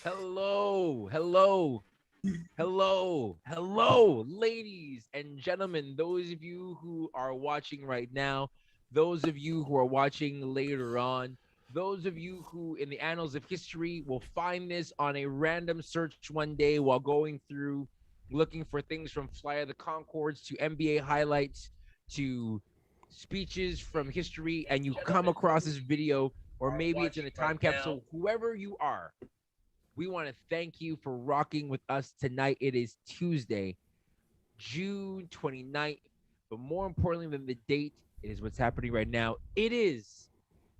Hello, hello, hello, ladies and gentlemen. Those of you who are watching right now, those of you who are watching later on, those of you who in the annals of history will find this on a random search one day while going through looking for things from Fly of the Conchords to NBA highlights to speeches from history, and you come across this video, or maybe it's in a time capsule, whoever you are. We want to thank you for rocking with us tonight. It is Tuesday, June 29th. But more importantly than the date, it is what's happening right now. It is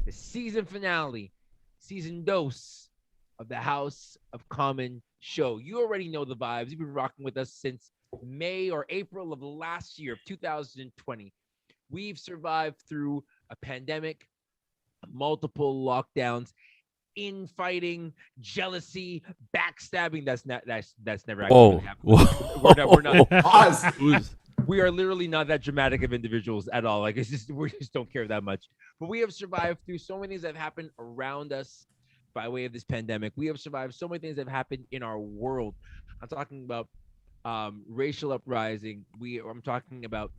the season finale, season dose of the House of Common show. You already know the vibes. You've been rocking with us since May or April of last year of 2020. We've survived through a pandemic, multiple lockdowns, infighting, jealousy, backstabbing. That's never actually happened. We're not. We are literally not that dramatic of individuals at all. Like, it's just, we just don't care that much. But we have survived through so many things that have happened around us by way of this pandemic. We have survived so many things that have happened in our world. I'm talking about racial uprising. I'm talking about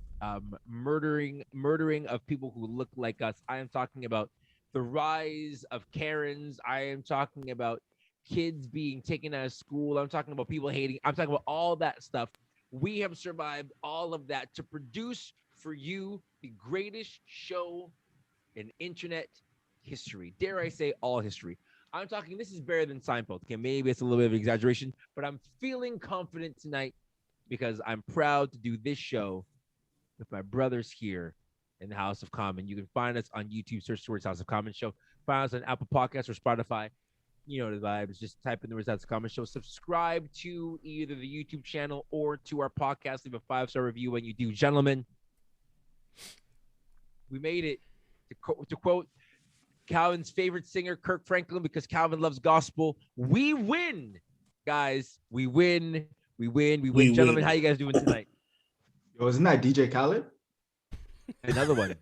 murdering of people who look like us. I am talking about the rise of Karens. I am talking about kids being taken out of school. I'm talking about people hating. I'm talking about all that stuff. We have survived all of that to produce for you the greatest show in internet history. Dare I say all history. I'm talking, this is better than Seinfeld. Okay, maybe it's a little bit of an exaggeration, but I'm feeling confident tonight because I'm proud to do this show with my brothers here in the House of Common. You can find us on YouTube, search the words House of Common Show. Find us on Apple Podcasts or Spotify. You know the vibes. Just type in the words House of Common Show. Subscribe to either the YouTube channel or to our podcast. Leave a 5-star review when you do. Gentlemen, we made it. To quote Calvin's favorite singer, Kirk Franklin, because Calvin loves gospel, we win, guys. We win. Gentlemen, how you guys doing tonight? Yo, isn't that DJ Khaled? Another one.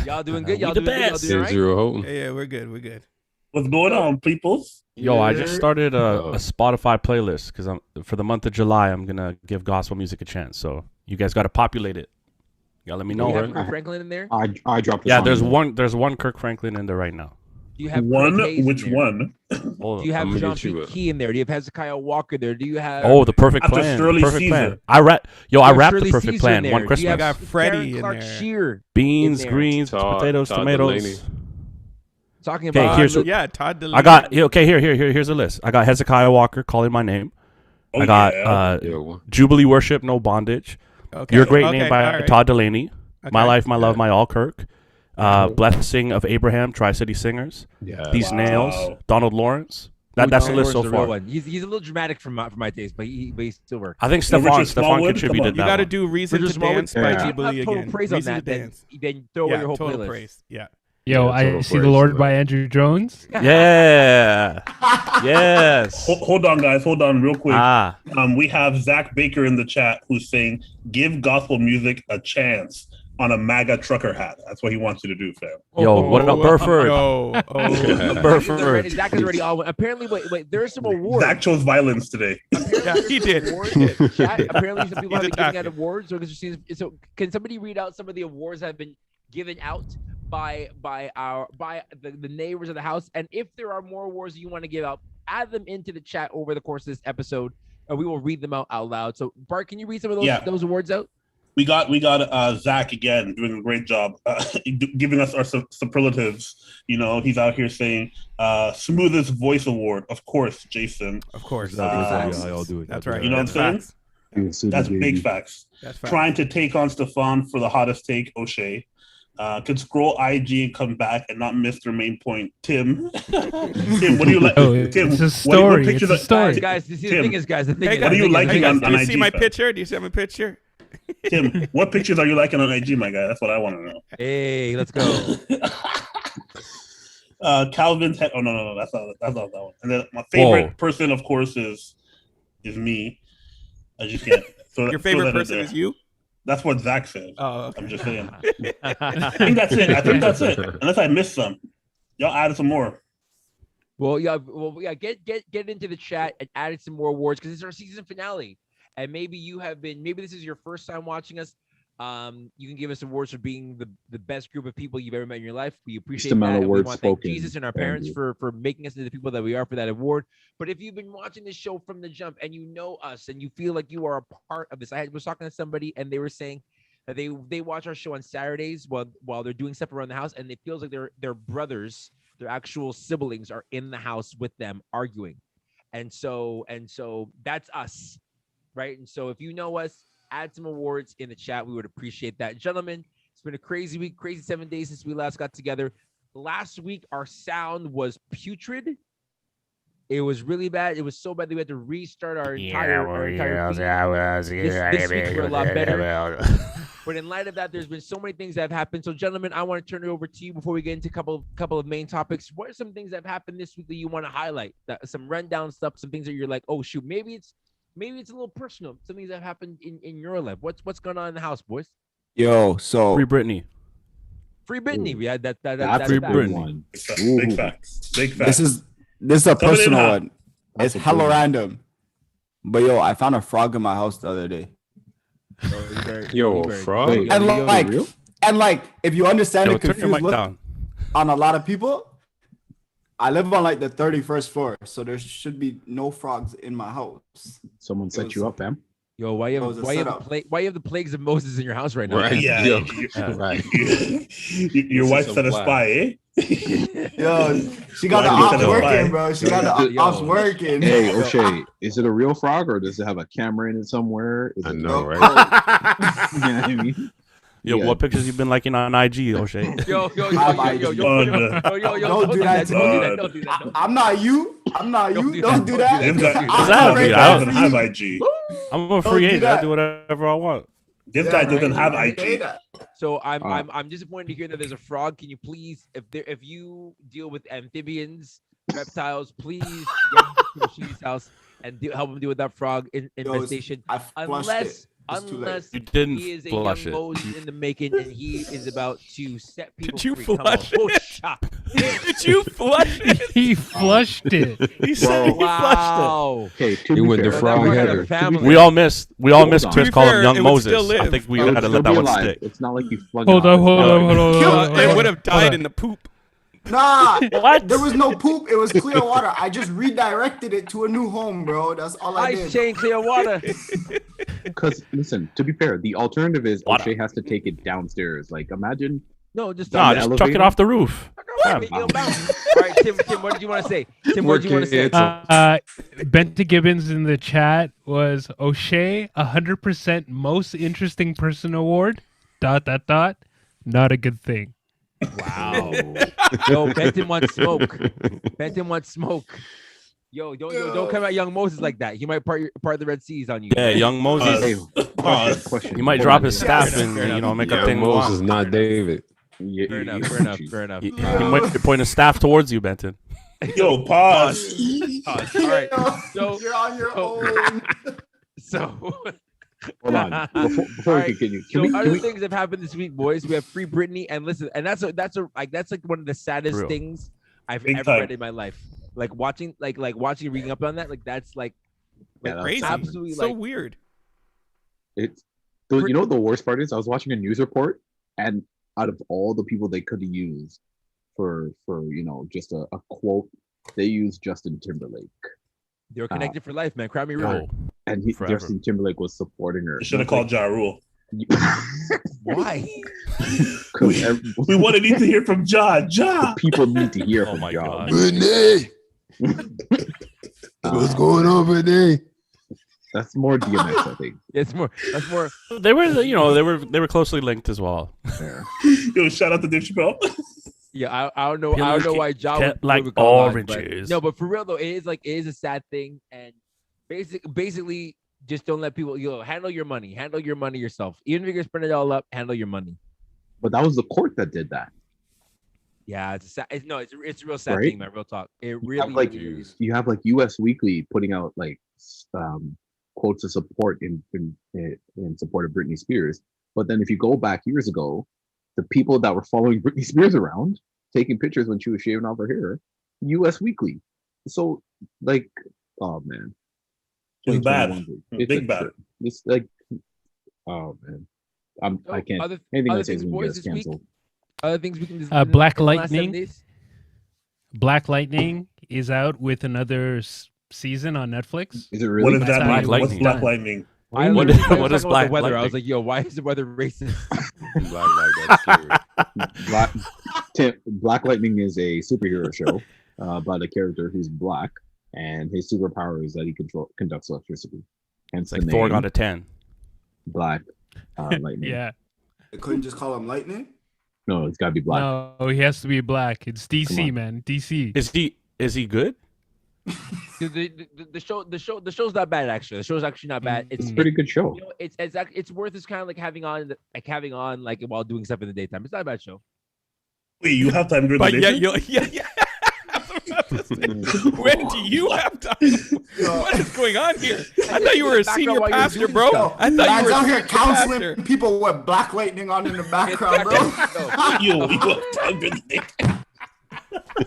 Y'all doing good? Y'all doing good? Y'all doing right? Yeah, we're good. What's going on, peoples? Yo, I just started a Spotify playlist because for the month of July, I'm gonna give gospel music a chance. So you guys got to populate it. You gotta let me know. You have Kirk Franklin in there? I dropped. Yeah, there's one Kirk Franklin in there right now. Do you have one? Which one? Do you have John P. Key in there? Do you have Hezekiah Walker there? Do you have the Perfect Plan? Perfect Plan. I rapped the Perfect Plan one Christmas. You got Freddie in there. Shearer beans, greens, potatoes, tomatoes. Talking about Todd Delaney. I got here's a list. I got Hezekiah Walker, Calling My Name. I got Jubilee Worship, No Bondage. Your Great Name by Todd Delaney. My Life, My Love, My All, Kirk. Blessing of Abraham, Tri-City Singers. These Nails, Donald Lawrence. That's the list so far. He's a little dramatic for my taste, but he still works. I think Stefan contributed that. You got to do Reason to Dance by Jubilee again. Praise on that. Then throw away your whole playlist. Praise. Yeah. Yo, I See the Lord by Andrew Jones. Yeah. Yes. Hold on, guys. Hold on real quick. We have Zach Baker in the chat who's saying, give gospel music a chance on a MAGA trucker hat. That's what he wants you to do, fam. Yo, what up, Burford? Burford. Zach is already all. Apparently, wait. There are some awards. Zach chose violence today. Yeah, he did. Apparently, some people have been giving out awards. So, can somebody read out some of the awards that have been given out by the neighbors of the house? And if there are more awards that you want to give out, add them into the chat over the course of this episode, and we will read them out loud. So, Bart, can you read some of those awards out? We got Zach again doing a great job giving us our superlatives. You know, he's out here saying smoothest voice award, of course, Jason. Of course, I'll do it. That's right. You know what I'm saying? That's big facts. Trying to take on Stefan for the hottest take, O'Shea. Could scroll IG and come back and not miss their main point. Tim, what do you like? Tim, it's a story. What guys, the thing is, what are you liking on IG? Do you see my picture? Do you see my picture? Tim, what pictures are you liking on IG, my guy? That's what I want to know. Hey, let's go. Calvin's head. Oh no, that's not that one. And then my favorite person, of course, is me. I just can't. Your favorite person is you? That's what Zach said. Oh, okay. I'm just saying. I think that's it. Unless I missed some. Y'all added some more. Well, yeah. Get into the chat and add some more awards because it's our season finale, and maybe this is your first time watching us. You can give us awards for being the best group of people you've ever met in your life. We appreciate that. And we want to thank Jesus and our parents for making us into the people that we are for that award. But if you've been watching this show from the jump and you know us and you feel like you are a part of this, I was talking to somebody and they were saying that they watch our show on Saturdays while they're doing stuff around the house, and it feels like their brothers, their actual siblings, are in the house with them arguing, and so that's us, right? And so if you know us, add some awards in the chat. We would appreciate that. Gentlemen, it's been a crazy week, crazy 7 days since we last got together. Last week, our sound was putrid. It was really bad. It was so bad that we had to restart our entire feed. This week, we're a lot better. But in light of that, there's been so many things that have happened. So, gentlemen, I want to turn it over to you before we get into a couple of main topics. What are some things that have happened this week that you want to highlight? Some rundown stuff, some things that you're like, oh, shoot, maybe it's a little personal. Some things that have happened in your life. What's going on in the house, boys? Yo, so Free Britney. Free Britney. Yeah, that's Free Britney. Big facts. This is a personal one. It's hella random. But yo, I found a frog in my house the other day. Frog? And like, if you understand the confused look down on a lot of people, I live on like the 31st floor, so there should be no frogs in my house. Someone set you up, fam. Yo, why you have the plagues of Moses in your house right now? Right. Yeah. Right. Your wife set a spy, eh? Yo, she got the ops working, bro. She got the ops working. Hey, O'Shea, is it a real frog or does it have a camera in it somewhere? I know, right? You know what I mean? Yo, what pictures you been liking on IG, O'Shea? Yo, don't do that. Don't do that. I'm not you. Don't do that. Doesn't have IG. I'm a free agent. I do whatever I want. This guy doesn't have IG. So I'm disappointed to hear that there's a frog. Can you please, if you deal with amphibians, reptiles, please get to Rasheed's house and help him deal with that frog infestation. Unless he is a young Moses in the making and he is about to set people free. Did you flush it? Did you flush it? He flushed it. He said he flushed Okay, you went the frog header. We all missed Chris calling young Moses. I think we had to let that one stick. It's not like you flung Hold on. It would have died in the poop. Nah, what? There was no poop. It was clear water. I just redirected it to a new home, bro. That's all I did. Ice chain clear water. Because listen, to be fair, the alternative is O'Shea has to take it downstairs. Like, imagine. No, just chuck it off the roof. All right, Tim, what did you want to say? Benta Gibbons in the chat was O'Shea 100% most interesting person award. ... Not a good thing. Wow. Yo, Benton wants smoke. Yo, don't come at young Moses like that. He might part the Red Seas on you. Yeah, young Moses. Question. You might drop his staff and make a thing. Moses, not David. Fair enough. He might point a staff towards you, Benton. Yo, pause. All right. So you're on your own. So. Hold on. Before we continue, other things have happened this week, boys. We have Free Britney, and listen, and that's like one of the saddest things I've ever read in my life. Like watching, reading up on that, like that's like crazy, absolutely so weird. It's you know what the worst part is? I was watching a news report, and out of all the people they could have used for just a quote, they used Justin Timberlake. They're connected for life, man. Cry me real. And Justin Timberlake was supporting her. You should have called Ja Rule. Why? We want to need to hear from Ja. People need to hear from Ja. Renee. What's going on, Renee? That's more DMX, I think. That's more. They were closely linked as well. Yo, shout out to Dave Chappelle. Yeah, I don't know why Ja would like oranges. But for real though, it is a sad thing, and basically just don't let people handle your money yourself. Even if you're gonna spend it all up, handle your money. But that was the court that did that. Yeah, it's a real sad thing, man. Real talk. It really is. You have like US Weekly putting out like quotes of support in support of Britney Spears. But then if you go back years ago, the people that were following Britney Spears around, taking pictures when she was shaving off her hair, US Weekly. so like, oh man, It's bad. 2021, Big a bad. trip. It's like, oh man, I can't. Anything I say is gonna get us canceled. Other things we can just Black in the last 7 Lightning. days? Black Lightning is out with another season on Netflix. Is it really? What does That's that how mean? it What's was Black done. Lightning? I What literally is- was what is talking about Black the weather. I Lightning? was like, yo, why is the weather racist? Black Lightning is a superhero show about a character who's black, and his superpower is that he conducts electricity. Hence It's the like Thor name got a 10. Black Lightning. Yeah. They couldn't just call him Lightning. No, it's got to be black. No, he has to be black. It's Come DC, on. man. DC. Is he good? the show's not bad actually. The show's actually not bad. It's a pretty good show. You know, it's worth it's kind of like having on like while doing stuff in the daytime. It's not a bad show. Wait, you have time during But the yeah, day? yeah. When do you have time? What is going on here? I thought you were a senior while you're pastor, doing bro. stuff. I thought you Man's were a out here senior counseling pastor. people with Black Lightning on in the background, bro. You have time during the day.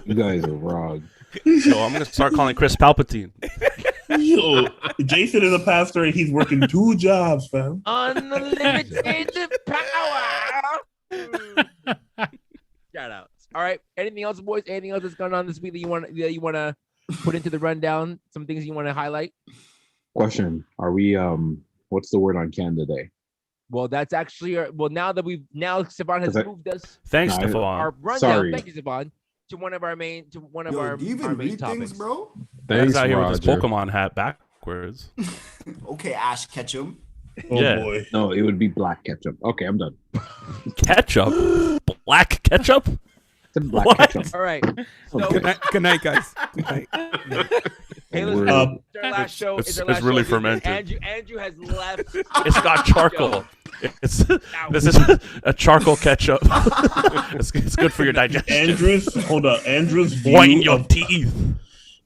You guys are wrong. Yo, I'm gonna start calling Chris Palpatine. Yo, Jason is a pastor and he's working 2 jobs, fam. Unlimited power. Shout outs. All right. Anything else, boys? Anything else that's going on this week that you want to put into the rundown? Some things you want to highlight? Question: Are we what's the word on Canada Day? Well, that's actually now Siobhan has Is that- moved us Thanks, No, Stephon. our rundown. Sorry. Thank you, Siobhan. To one of our main Yo, our do you even our main read topics. things, bro? Thanks Thanks, out here with his Roger. Pokemon hat backwards. Okay, Ash Ketchum. Oh Yeah. boy. No, it would be black ketchup. Okay, I'm done. Ketchup? Black ketchup? It's a black What? ketchup. All right. So, Good night, guys. Good night. hey, Word. listen, it's our last show. It's our last really show. fermented. Andrew has left. It's got charcoal. This is a charcoal ketchup. it's good for your digestion. Andrew's Whiten view your of teeth.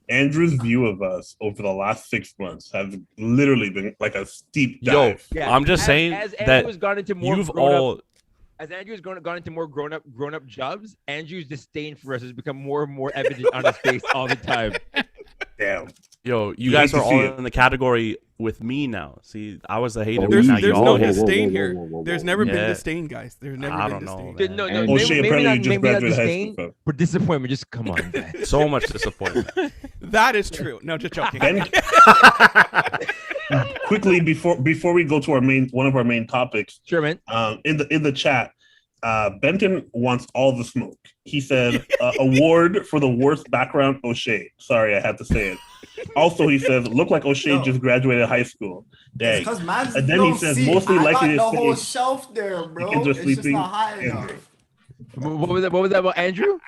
Andrew's view of us over the last 6 months has literally been like a steep Yo, dive. I'm just saying as Andrew that has gone into more you've grown-up- all as Andrew has gone into more grown up jobs, Andrew's disdain for us has become more and more evident on his face all the time. Damn. you You guys hate are to see all it. in the category with me now. See, I was the hater. There's now there's you no all hate. disdain whoa, here. whoa, whoa, There's whoa. never been Yeah. disdain, guys. There's never I been don't know, disdain. man. No, And- maybe, O'Shea, maybe apparently not, you just maybe not graduated high disdain, school, fam. but disappointment. Just come on, man. So much disappointment. That is true. No, just joking. Ben, quickly before we go to one of our main topics, Sure, man. in the chat, Benton wants all the smoke. He said award for the worst background O'Shea. Sorry, I had to say it. Also, he says look like O'Shea No. just graduated high school. Dang. Because man's And then he don't says see, mostly I likely got to the whole say shelf there, bro. kids are It's just sleeping not high and- enough. What was that about Andrew?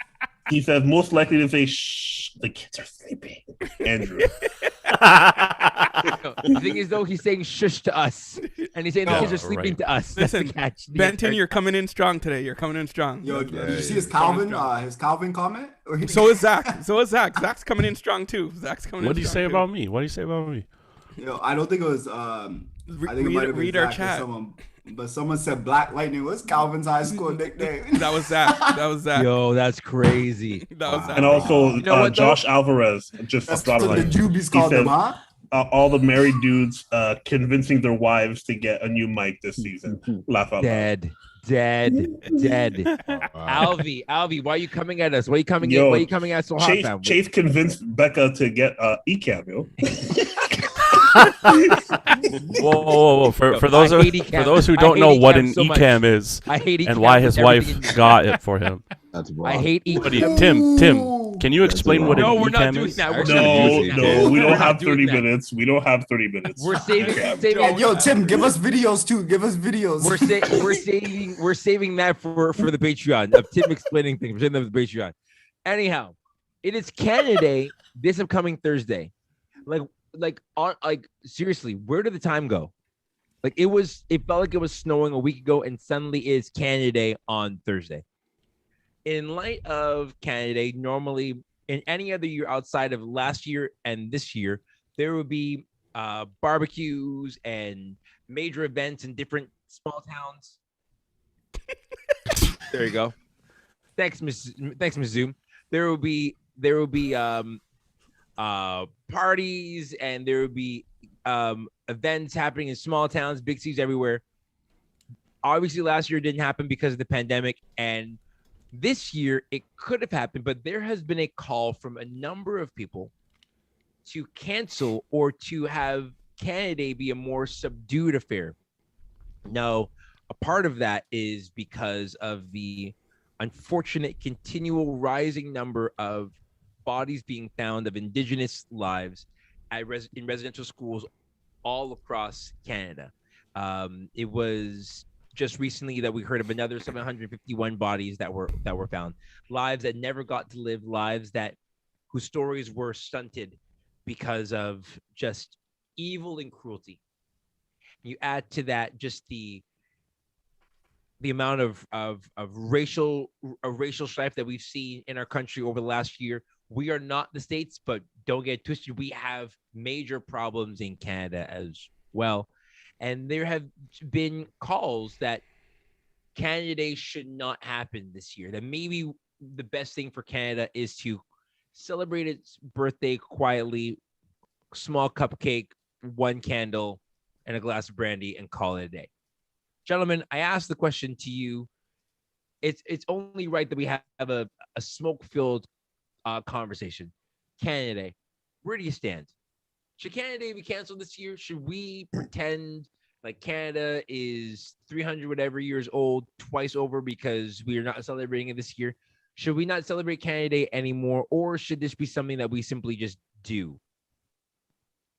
He says most likely to say shh, the kids are sleeping. Andrew. The thing is, though, he's saying shush to us, and he's saying the No. kids are sleeping Right. to us. That's the Listen, catch. Benton, you're coming in strong today. You're coming in strong. Yo, Yeah, did you see yeah. his Calvin comment? Or he- So is Zach. Zach's coming in strong too. Zach's coming What in do you strong say too. about me? What do you say about me? Yo, I don't think it was. I think it might have been read our Zach or chat. someone, but someone said Black Lightning was Calvin's high school nickname. That was Zach. Yo, that's crazy. That was Zach. And also, You know what, though? Josh Alvarez just That's brought what it the up. Jubies called said- them, huh? All the married dudes convincing their wives to get a new mic this season. Laugh out loud. Dead. Alvi, why are you coming at us? Why are you coming at? Why are you coming at so hot, fam? Chase convinced Becca to get eCam, yo. Whoa. For those I hate eCam. who I don't hate know what eCam an so much. eCam is I hate and eCam why with his everything wife in- got it for him. That's wrong. I hate What do eCam. you, Tim, can you explain what an No, we're not eCam doing is? that. We're Actually, not No, doing that. no, we We're don't not have doing 30 that. minutes. We don't have 30 minutes. We're saving. Yeah, yo, Tim, give us videos too. Give us videos. We're saving that for the Patreon of Tim explaining things. We're saving that for the Patreon. Anyhow, it is Canada Day this upcoming Thursday. Like seriously, where did the time go? Like it felt like it was snowing a week ago, and suddenly it's Canada Day on Thursday. In light of Canada Day, normally in any other year outside of last year and this year, there would be barbecues and major events in different small towns. There you go. Thanks, Miss Zoom. There will be parties, and there would be events happening in small towns, big cities everywhere. Obviously, last year didn't happen because of the pandemic, and this year it could have happened, but there has been a call from a number of people to cancel or to have Canada Day be a more subdued affair. Now, a part of that is because of the unfortunate continual rising number of bodies being found of Indigenous lives in residential schools all across Canada. It was just recently that we heard of another 751 bodies that were found, lives that never got to live, lives that whose stories were stunted because of just evil and cruelty. You add to that just the amount of racial strife that we've seen in our country over the last year. We are not the States, but don't get twisted. We have major problems in Canada as well. And there have been calls that Canada Day should not happen this year, that maybe the best thing for Canada is to celebrate its birthday quietly, small cupcake, one candle, and a glass of brandy, and call it a day. Gentlemen, I asked the question to you. It's only right that we have a smoke-filled conversation. Canada Day, where do you stand? Should Canada Day be canceled this year? Should we pretend like Canada is 300 whatever years old twice over because we are not celebrating it this year? Should we not celebrate Canada Day anymore, or should this be something that we simply just do?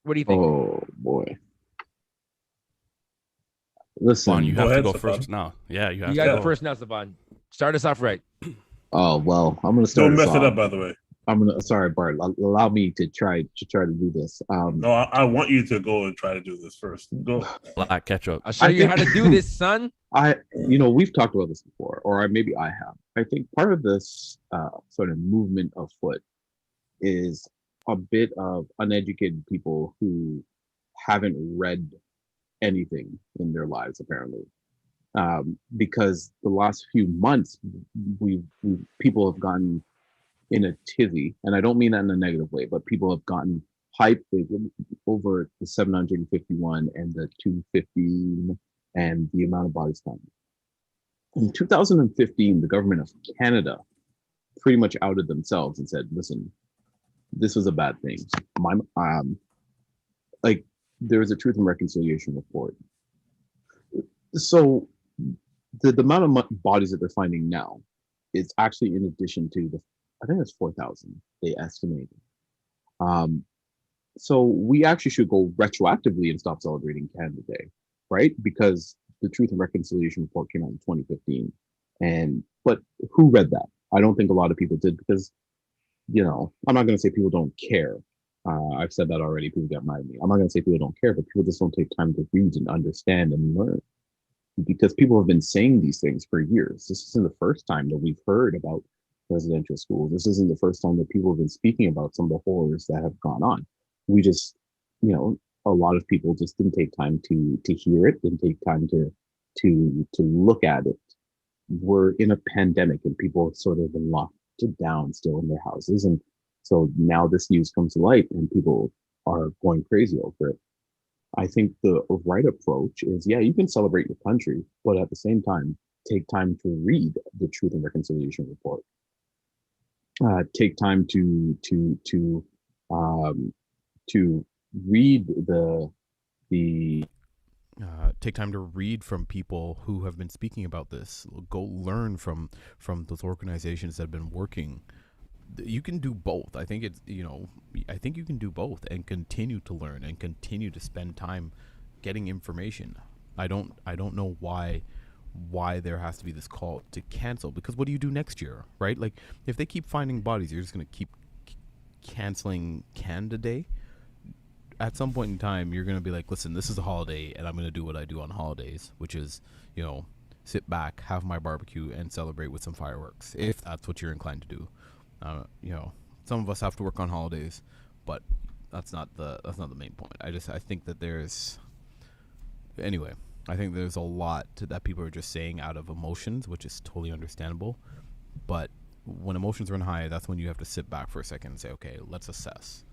What do you think? Oh boy. Listen, Bon, you have to go Stefan. first now. Yeah, you have You to got go the first now, Stefan. Start us off right. Oh well, I'm gonna start. Don't mess us it off. up, by the way. Sorry, Bart. Allow me to try to do this. No, I want you to go and try to do this first. Go. Black ketchup. I'll show you how to do this, son. We've talked about this before, or maybe I have. I think part of this sort of movement afoot is a bit of uneducated people who haven't read anything in their lives, apparently. Because the last few months, people have gotten in a tizzy, and I don't mean that in a negative way, but people have gotten hyped over the 751 and the 215 and the amount of bodies found. In 2015, the government of Canada pretty much outed themselves and said, listen, this was a bad thing. There was a Truth and Reconciliation report. So the amount of bodies that they're finding now is actually in addition to I think it's 4,000 they estimated. So we actually should go retroactively and stop celebrating Canada Day, right? Because the Truth and Reconciliation report came out in 2015. But who read that? I don't think a lot of people did, because, I'm not going to say people don't care. I've said that already. People get mad at me. I'm not going to say people don't care, but people just don't take time to read and understand and learn. Because people have been saying these things for years. This isn't the first time that we've heard about residential schools. This isn't the first time that people have been speaking about some of the horrors that have gone on. We just, a lot of people just didn't take time to hear it, didn't take time to look at it. We're in a pandemic and people have sort of been locked down still in their houses. And so now this news comes to light and people are going crazy over it. I think the right approach is, you can celebrate your country, but at the same time, take time to read the Truth and Reconciliation report. Take time to read the take time to read from people who have been speaking about this. Go learn from those organizations that have been working. You can do both. I think it's, I think you can do both and continue to learn and continue to spend time getting information. I don't know why there has to be this call to cancel, because what do you do next year, right? Like, if they keep finding bodies, you're just going to keep canceling Canada Day. At some point in time, you're going to be like, listen, this is a holiday and I'm going to do what I do on holidays, which is, sit back, have my barbecue and celebrate with some fireworks, if that's what you're inclined to do. Some of us have to work on holidays, but that's not the main point. I think that I think there's a lot that people are just saying out of emotions, which is totally understandable. But when emotions run high, that's when you have to sit back for a second and say, okay, let's assess.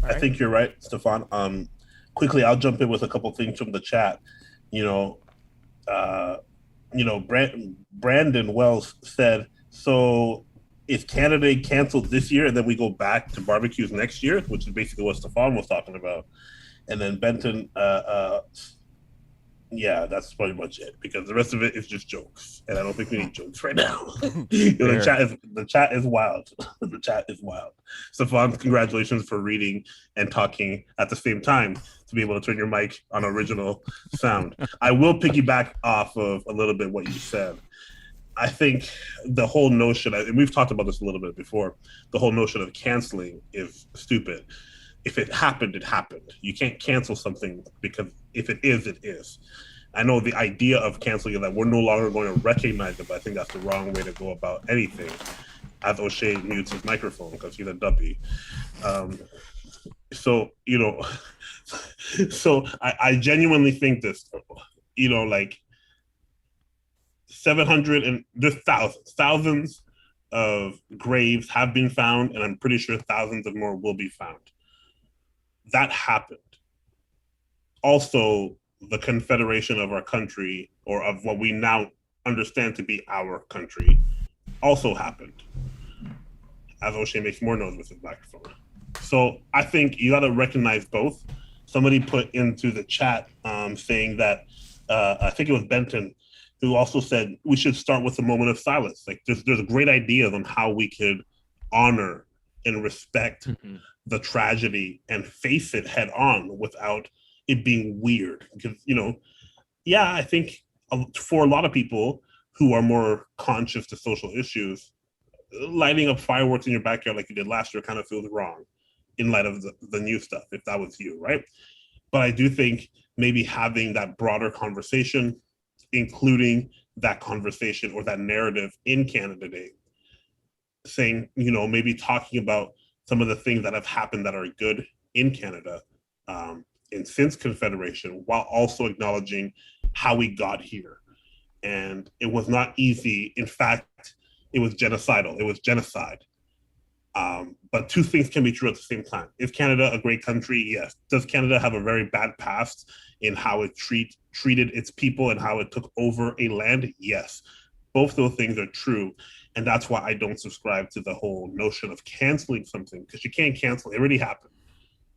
I think you're right, Stefan. Quickly, I'll jump in with a couple things from the chat. You know, Brandon Wells said, "So is Canada canceled this year, and then we go back to barbecues next year?" Which is basically what Stefan was talking about. And then Benton, yeah, that's pretty much it, because the rest of it is just jokes, and I don't think we need jokes right now. The chat is wild. The chat is wild. Stefan, congratulations for reading and talking at the same time to be able to turn your mic on original sound. I will piggyback off of a little bit what you said. I think the whole notion, and we've talked about this a little bit before, the whole notion of canceling is stupid. If it happened, it happened. You can't cancel something, because if it is, it is. I know the idea of canceling is that we're no longer going to recognize it, but I think that's the wrong way to go about anything. As O'Shea mutes his microphone because he's a duppy. So I genuinely think this, like 700 and there's thousands of graves have been found, and I'm pretty sure thousands of more will be found. That happened. Also, the confederation of our country, or of what we now understand to be our country, also happened. As O'Shea makes more noise with his microphone. So I think you got to recognize both. Somebody put into the chat saying that, I think it was Benton, who also said we should start with a moment of silence. Like there's great ideas on how we could honor and respect the tragedy and face it head on without it being weird. Because, I think for a lot of people who are more conscious to social issues, lighting up fireworks in your backyard like you did last year kind of feels wrong in light of the new stuff, if that was you, right? But I do think maybe having that broader conversation, including that conversation or that narrative in Canada Day, saying, maybe talking about some of the things that have happened that are good in Canada and since Confederation, while also acknowledging how we got here. And it was not easy. In fact, it was genocidal. It was genocide. But two things can be true at the same time. Is Canada a great country? Yes. Does Canada have a very bad past in how it treated its people and how it took over a land? Yes. Both those things are true. And that's why I don't subscribe to the whole notion of canceling something, because you can't cancel it. It already happened.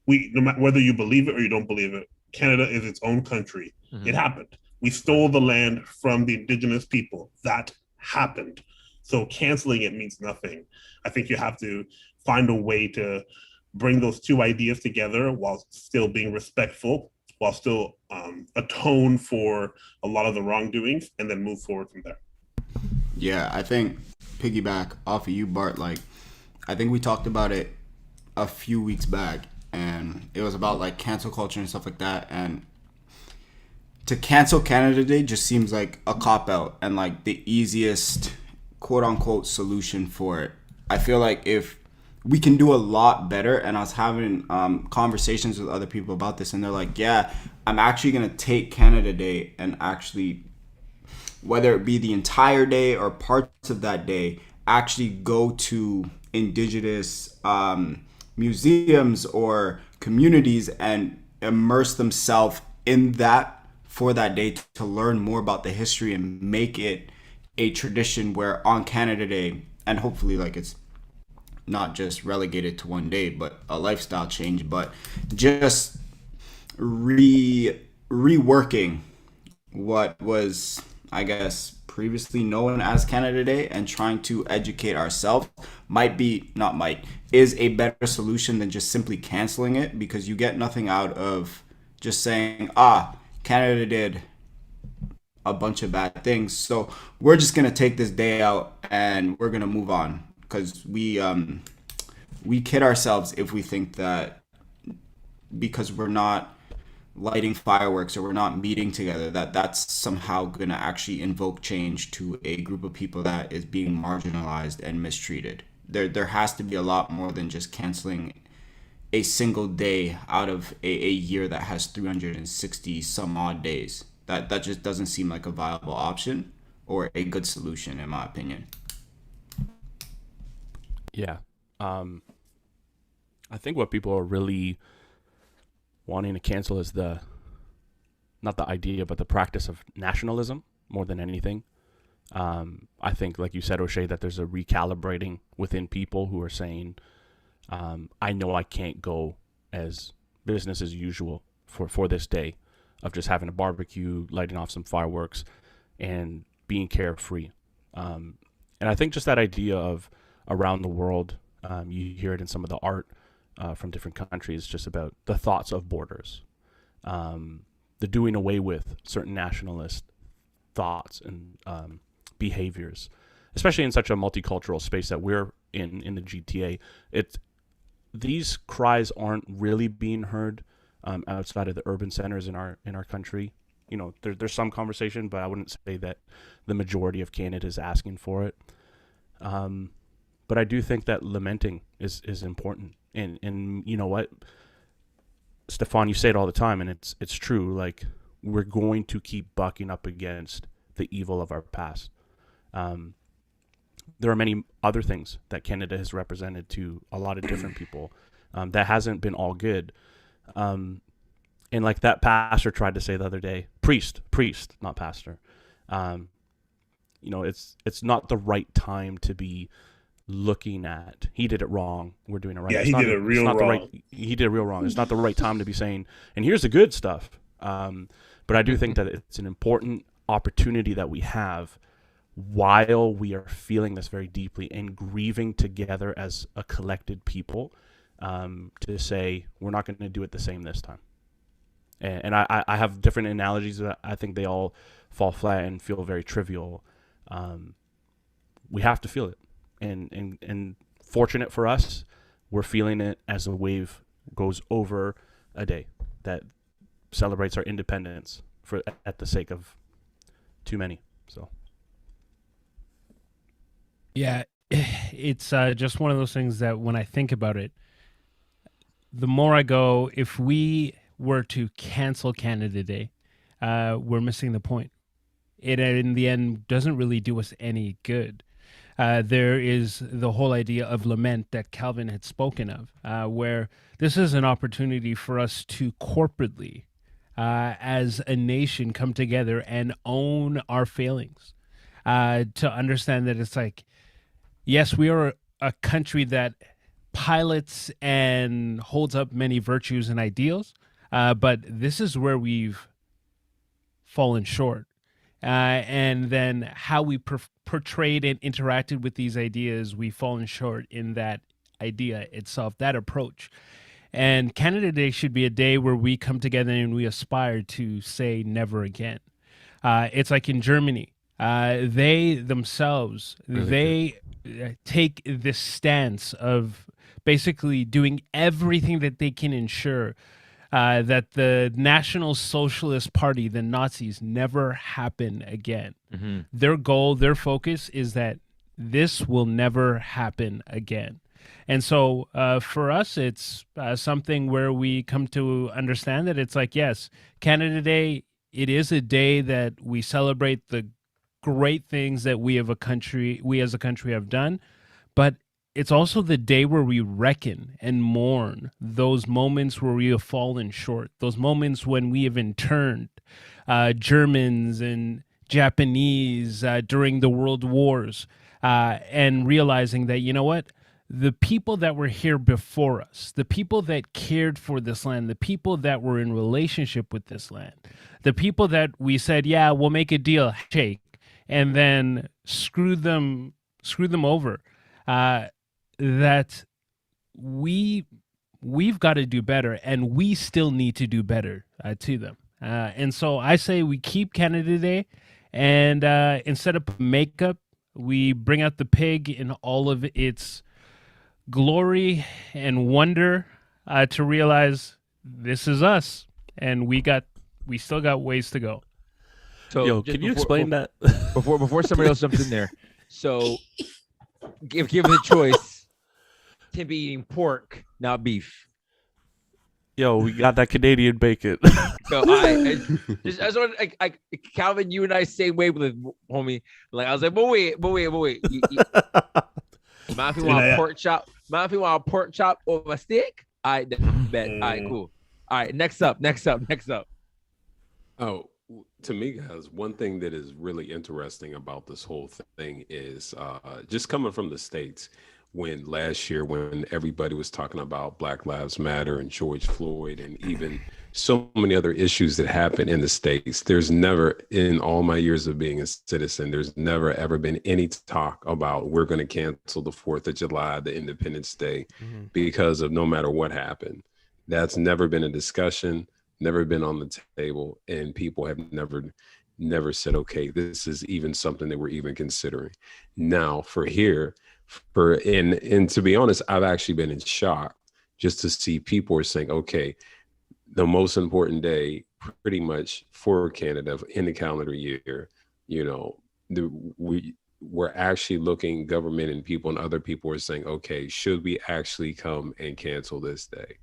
No matter whether you believe it or you don't believe it, Canada is its own country. It happened. We stole the land from the indigenous people. That happened. So canceling it means nothing. I think you have to find a way to bring those two ideas together while still being respectful, while still atone for a lot of the wrongdoings, and then move forward from there. Yeah, I think piggyback off of you, Bart, like I think we talked about it a few weeks back, and it was about like cancel culture and stuff like that. And to cancel Canada Day just seems like a cop-out and like the easiest quote-unquote solution for it. I feel like if we can do a lot better, and I was having conversations with other people about this, and they're like, yeah, I'm actually going to take Canada Day and actually, whether it be the entire day or parts of that day, actually go to Indigenous museums or communities and immerse themselves in that for that day to learn more about the history and make it a tradition where on Canada Day, and hopefully like it's not just relegated to one day, but a lifestyle change, but just reworking what was, I guess, previously known as Canada Day and trying to educate ourselves is a better solution than just simply canceling it, because you get nothing out of just saying, Canada did a bunch of bad things, so we're just gonna take this day out and we're gonna move on, because we kid ourselves if we think that because we're not lighting fireworks or we're not meeting together that's somehow gonna actually invoke change to a group of people that is being marginalized and mistreated. There has to be a lot more than just canceling a single day out of a year that has 360 some odd days. That just doesn't seem like a viable option or a good solution, in my opinion. Yeah. I think what people are really wanting to cancel is not the idea, but the practice of nationalism more than anything. I think, like you said, O'Shea, that there's a recalibrating within people who are saying, I know I can't go as business as usual for this day of just having a barbecue, lighting off some fireworks, and being carefree. And I think just that idea of around the world, you hear it in some of the art from different countries, just about the thoughts of borders, the doing away with certain nationalist thoughts and behaviors, especially in such a multicultural space that we're in the GTA. These cries aren't really being heard outside of the urban centers in our country. You know, there's some conversation, but I wouldn't say that the majority of Canada is asking for it. But I do think that lamenting is important. And you know what, Stefan, you say it all the time, and it's true. Like, we're going to keep bucking up against the evil of our past. There are many other things that Canada has represented to a lot of different people that hasn't been all good. And like that pastor tried to say the other day, priest, not pastor. You know, it's not the right time to be looking at, he did it wrong, we're doing it right. Yeah, he did it real wrong. He did it real wrong. It's not the right time to be saying, and here's the good stuff. But I do think that it's an important opportunity that we have while we are feeling this very deeply and grieving together as a collected people, to say we're not going to do it the same this time. And I have different analogies that I think they all fall flat and feel very trivial. We have to feel it. And fortunate for us, we're feeling it as a wave goes over a day that celebrates our independence at the sake of too many. So yeah, it's just one of those things that when I think about it, the more I go, if we were to cancel Canada Day, we're missing the point. It in the end doesn't really do us any good. There is the whole idea of lament that Calvin had spoken of, where this is an opportunity for us to corporately, as a nation, come together and own our failings, to understand that it's like, yes, we are a country that pilots and holds up many virtues and ideals, but this is where we've fallen short. And then how we portrayed and interacted with these ideas, we've fallen short in that idea itself, that approach. And Canada Day should be a day where we come together and we aspire to say never again. It's like in Germany, they themselves, they take this stance of basically doing everything that they can ensure that the National Socialist Party, the Nazis, never happen again. Mm-hmm. Their goal, their focus is that this will never happen again. And so for us, it's something where we come to understand that it's like, yes, Canada Day, it is a day that we celebrate the great things that we as a country have done, but it's also the day where we reckon and mourn those moments where we have fallen short, those moments when we have interned Germans and Japanese during the world wars, and realizing that, you know what, the people that were here before us, the people that cared for this land, the people that were in relationship with this land, the people that we said, yeah, we'll make a deal, shake, and then screw them over, that we've got to do better, and we still need to do better to them. And so I say we keep Canada Day, and instead of makeup, we bring out the pig in all of its glory and wonder, to realize this is us, and we still got ways to go. So can you explain that before somebody else jumps in there? So give the choice. To be eating pork, not beef. Yo, we got that Canadian bacon. So I just want Calvin, you and I same way with homie. Like I was like, but wait. If you want Man, if you want a pork chop over steak, I bet. All right, cool. All right, next up. Oh, to me, guys, one thing that is really interesting about this whole thing is just coming from the States. When last year, when everybody was talking about Black Lives Matter and George Floyd and even so many other issues that happen in the States, there's never, in all my years of being a citizen, there's never ever been any talk about we're going to cancel the 4th of July, the Independence Day, because of no matter what happened. That's never been a discussion, never been on the table, and people have never said, okay, this is even something that we're even considering. Now for here, and to be honest, I've actually been in shock just to see people are saying, okay, the most important day pretty much for Canada in the calendar year, we're actually looking, government and people and other people are saying, okay, should we actually come and cancel this day?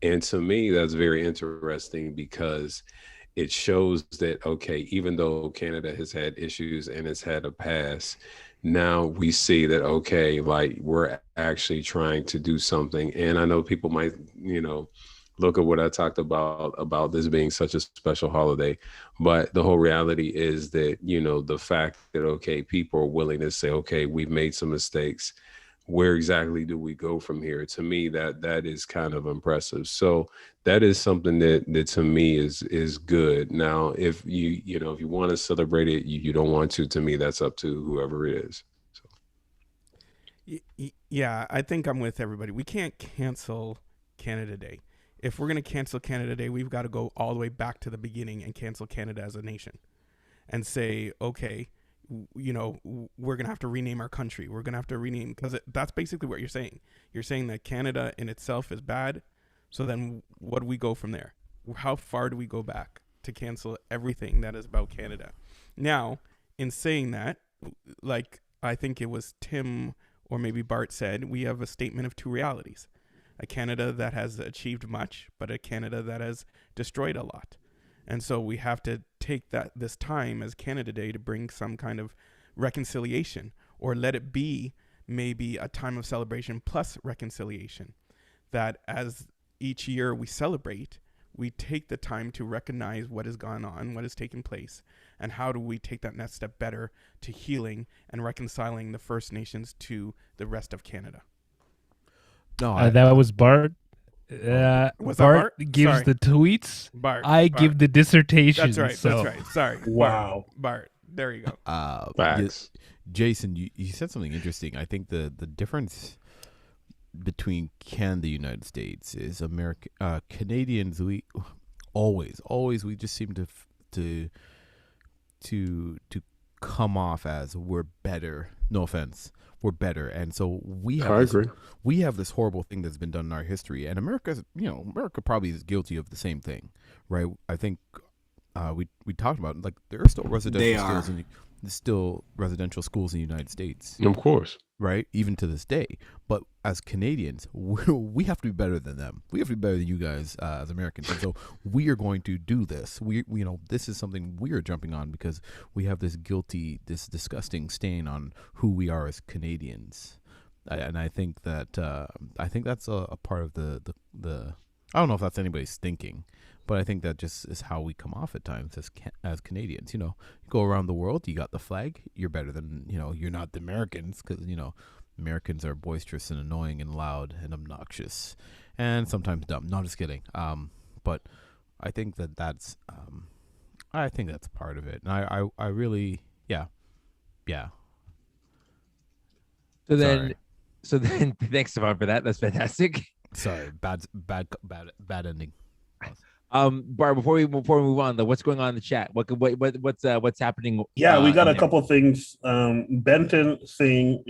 And to me, that's very interesting because it shows that, okay, even though Canada has had issues and it's had a past, now we see that, okay, like we're actually trying to do something. And I know people might, look at what I talked about this being such a special holiday, but the whole reality is that, the fact that, okay, people are willing to say, okay, we've made some mistakes. Where exactly do we go from here? To me, that is kind of impressive. So that is something that to me is good. Now, if if you want to celebrate it, you don't want to me, that's up to whoever it is. So. Yeah, I think I'm with everybody. We can't cancel Canada Day. If we're going to cancel Canada Day, we've got to go all the way back to the beginning and cancel Canada as a nation and say, okay, we're going to have to rename our country. We're going to have to rename, because that's basically what you're saying. You're saying that Canada in itself is bad. So then what do we go from there? How far do we go back to cancel everything that is about Canada? Now, in saying that, like I think it was Tim or maybe Bart said, we have a statement of two realities. A Canada that has achieved much, but a Canada that has destroyed a lot. And so we have to take this time as Canada Day to bring some kind of reconciliation, or let it be maybe a time of celebration plus reconciliation. That as each year we celebrate, we take the time to recognize what has gone on, what has taken place, and how do we take that next step better to healing and reconciling the First Nations to the rest of Canada. No, that was Bart. Bart gives Sorry. the tweets. Bart. Give the dissertation. That's right. Sorry. Wow. Bart. There you go. Facts. Jason, you said something interesting. I think the difference between Canada and the United States is Canadians, we always we just seem to come off as we're better. No offense. We're better, and so we have this horrible thing that's been done in our history, and America probably is guilty of the same thing, right? I think we talked about, like, there are still residential schools in the United States, of course, right? Even to this day. But as Canadians, we have to be better than them. We have to be better than you guys as Americans. And so we are going to do this. This is something we are jumping on because we have this disgusting stain on who we are as Canadians. And I think that's a part of the I don't know if that's anybody's thinking, but I think that just is how we come off at times as Canadians. You go around the world, you got the flag, you're better than, you're not the Americans, because, Americans are boisterous and annoying and loud and obnoxious and sometimes dumb. No, I'm just kidding. But I think that's part of it. And I really, yeah. So then, thanks, Stefan, for that. That's fantastic. Sorry, bad ending. Bart, before we move on, though, what's going on in the chat? What's happening? Yeah, we got a couple things. Benton saying,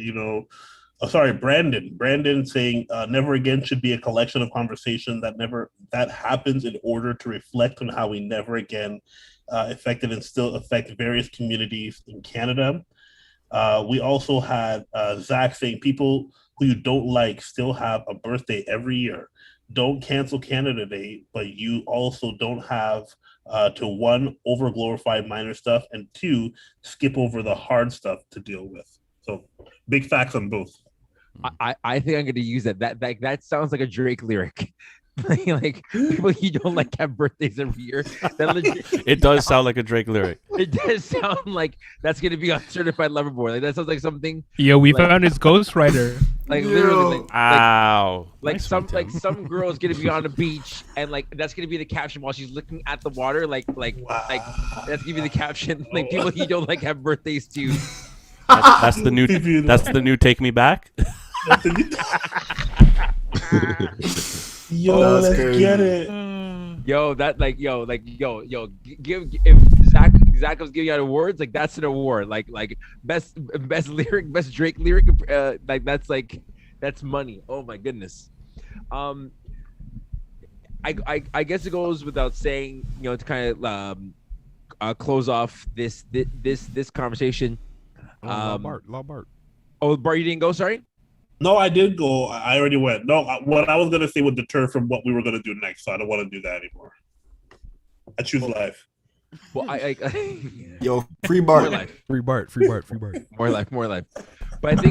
Brandon saying, never again should be a collection of conversation that happens in order to reflect on how we never again affected and still affect various communities in Canada. We also had Zach saying, people who you don't like still have a birthday every year. Don't cancel Canada Day, but you also don't have to, one, over glorify minor stuff, and two, skip over the hard stuff to deal with. So big facts on both. I think I'm gonna use that. That sounds like a Drake lyric. Like people you don't like have birthdays every year. It does sound like a Drake lyric. It does sound like that's gonna be on Certified Lover Boy. Like that sounds like something. Yo, we like, found his ghostwriter. Like literally, Ow. Like some girl's gonna be on the beach and like that's gonna be the caption while she's looking at the water. Like that's gonna be the caption. Like people you don't like have birthdays too. That's the new. That's the new Take Me Back. Yo, let's get it. Give if Zach was giving out awards, like that's an award. Like best lyric, best Drake lyric. Like that's money. Oh my goodness. I guess it goes without saying, to kind of close off this conversation. Bart. Oh, Bart, you didn't go. Sorry. No, I did go. I already went. No, what I was going to say would deter from what we were going to do next, so I don't want to do that anymore. I choose life. Well, Yo, free Bart. Free Bart. More life. But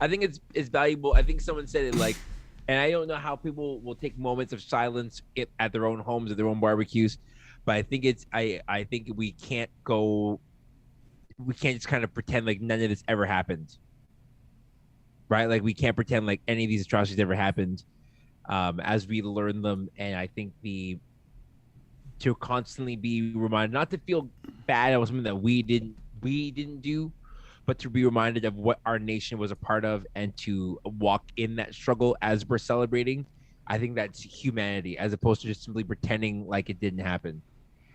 I think it's valuable. I think someone said it like, and I don't know how people will take moments of silence at their own homes, at their own barbecues, but I think I think we can't just kind of pretend like none of this ever happened. Right? Like we can't pretend like any of these atrocities ever happened as we learn them. And I think to constantly be reminded, not to feel bad about something that we didn't do, but to be reminded of what our nation was a part of and to walk in that struggle as we're celebrating. I think that's humanity as opposed to just simply pretending like it didn't happen.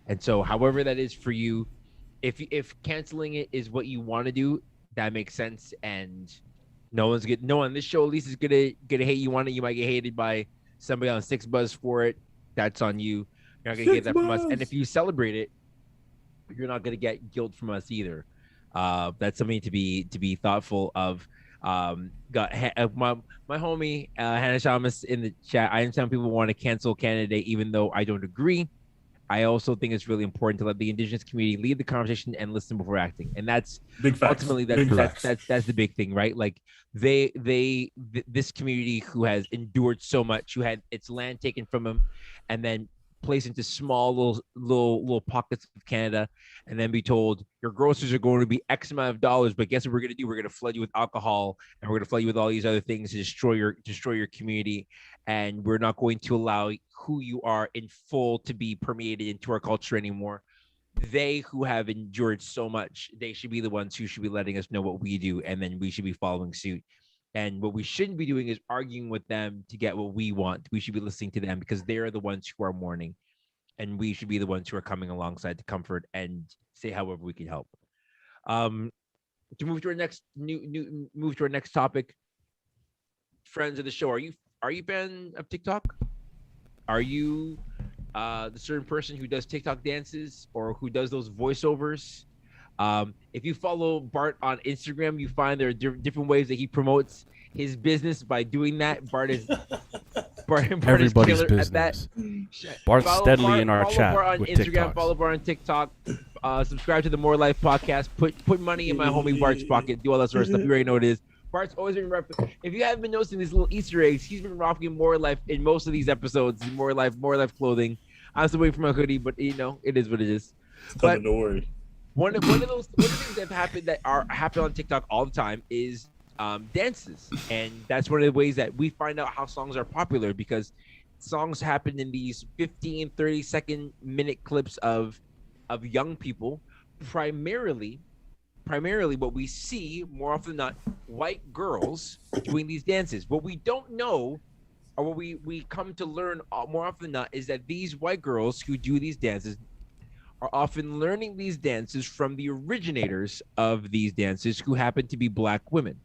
And so however that is for you, if canceling it is what you want to do, that makes sense. And no one on this show at least is gonna hate you on it. You might get hated by somebody on Six Buzz for it. That's on you. You're not gonna get that from us. And if you celebrate it, you're not gonna get guilt from us either. That's something to be thoughtful of. Got my homie Hannah Shamus in the chat. I understand people want to cancel Canada Day, even though I don't agree. I also think it's really important to let the Indigenous community lead the conversation and listen before acting, and that's ultimately that's the big thing, right? Like this community who has endured so much, who had its land taken from them, and then placed into small little pockets of Canada, and then be told your groceries are going to be X amount of dollars, but guess what we're going to do? We're going to flood you with alcohol, and we're going to flood you with all these other things to destroy your community, and we're not going to allow who you are in full to be permeated into our culture anymore. They who have endured so much, they should be the ones who should be letting us know what we do, and then we should be following suit. And what we shouldn't be doing is arguing with them to get what we want. We should be listening to them because they're the ones who are mourning, and we should be the ones who are coming alongside to comfort and say however we can help. To move to our next topic, friends of the show, are you a fan of TikTok? Are you the certain person who does TikTok dances or who does those voiceovers? If you follow Bart on Instagram, you find there are different ways that he promotes his business by doing that. Bart is everybody's business. At that. Bart's steadily in our chat Bart on with Instagram. TikToks. Follow Bart on TikTok. Subscribe to the More Life podcast. Put money in my homie Bart's pocket. Do all that sort of stuff. You already know what it is. Bart's always been if you haven't been noticing these little Easter eggs, he's been rocking More Life in most of these episodes. More Life clothing. I'm still waiting for my hoodie, but it is what it is. But don't worry. One of those things that happen on TikTok all the time is dances, and that's one of the ways that we find out how songs are popular, because songs happen in these 15, 30-second minute clips of young people, primarily what we see more often than not, white girls doing these dances. What we don't know, or what we come to learn more often than not, is that these white girls who do these dances are often learning these dances from the originators of these dances, who happen to be Black women.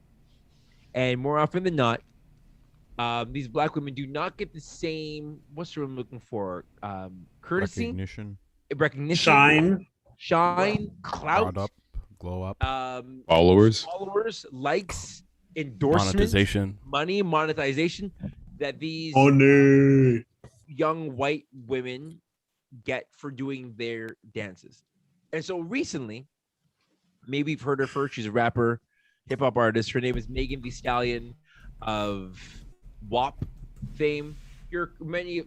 And more often than not, these Black women do not get the same, what's the word I'm looking for? Courtesy? Recognition. Shine. Clout. Up, glow up. Followers, likes, endorsement. Monetization. That these young white women get for doing their dances. And so recently, maybe you've heard of her. She's a rapper, hip-hop artist. Her name is Megan Thee Stallion. of WAP fame.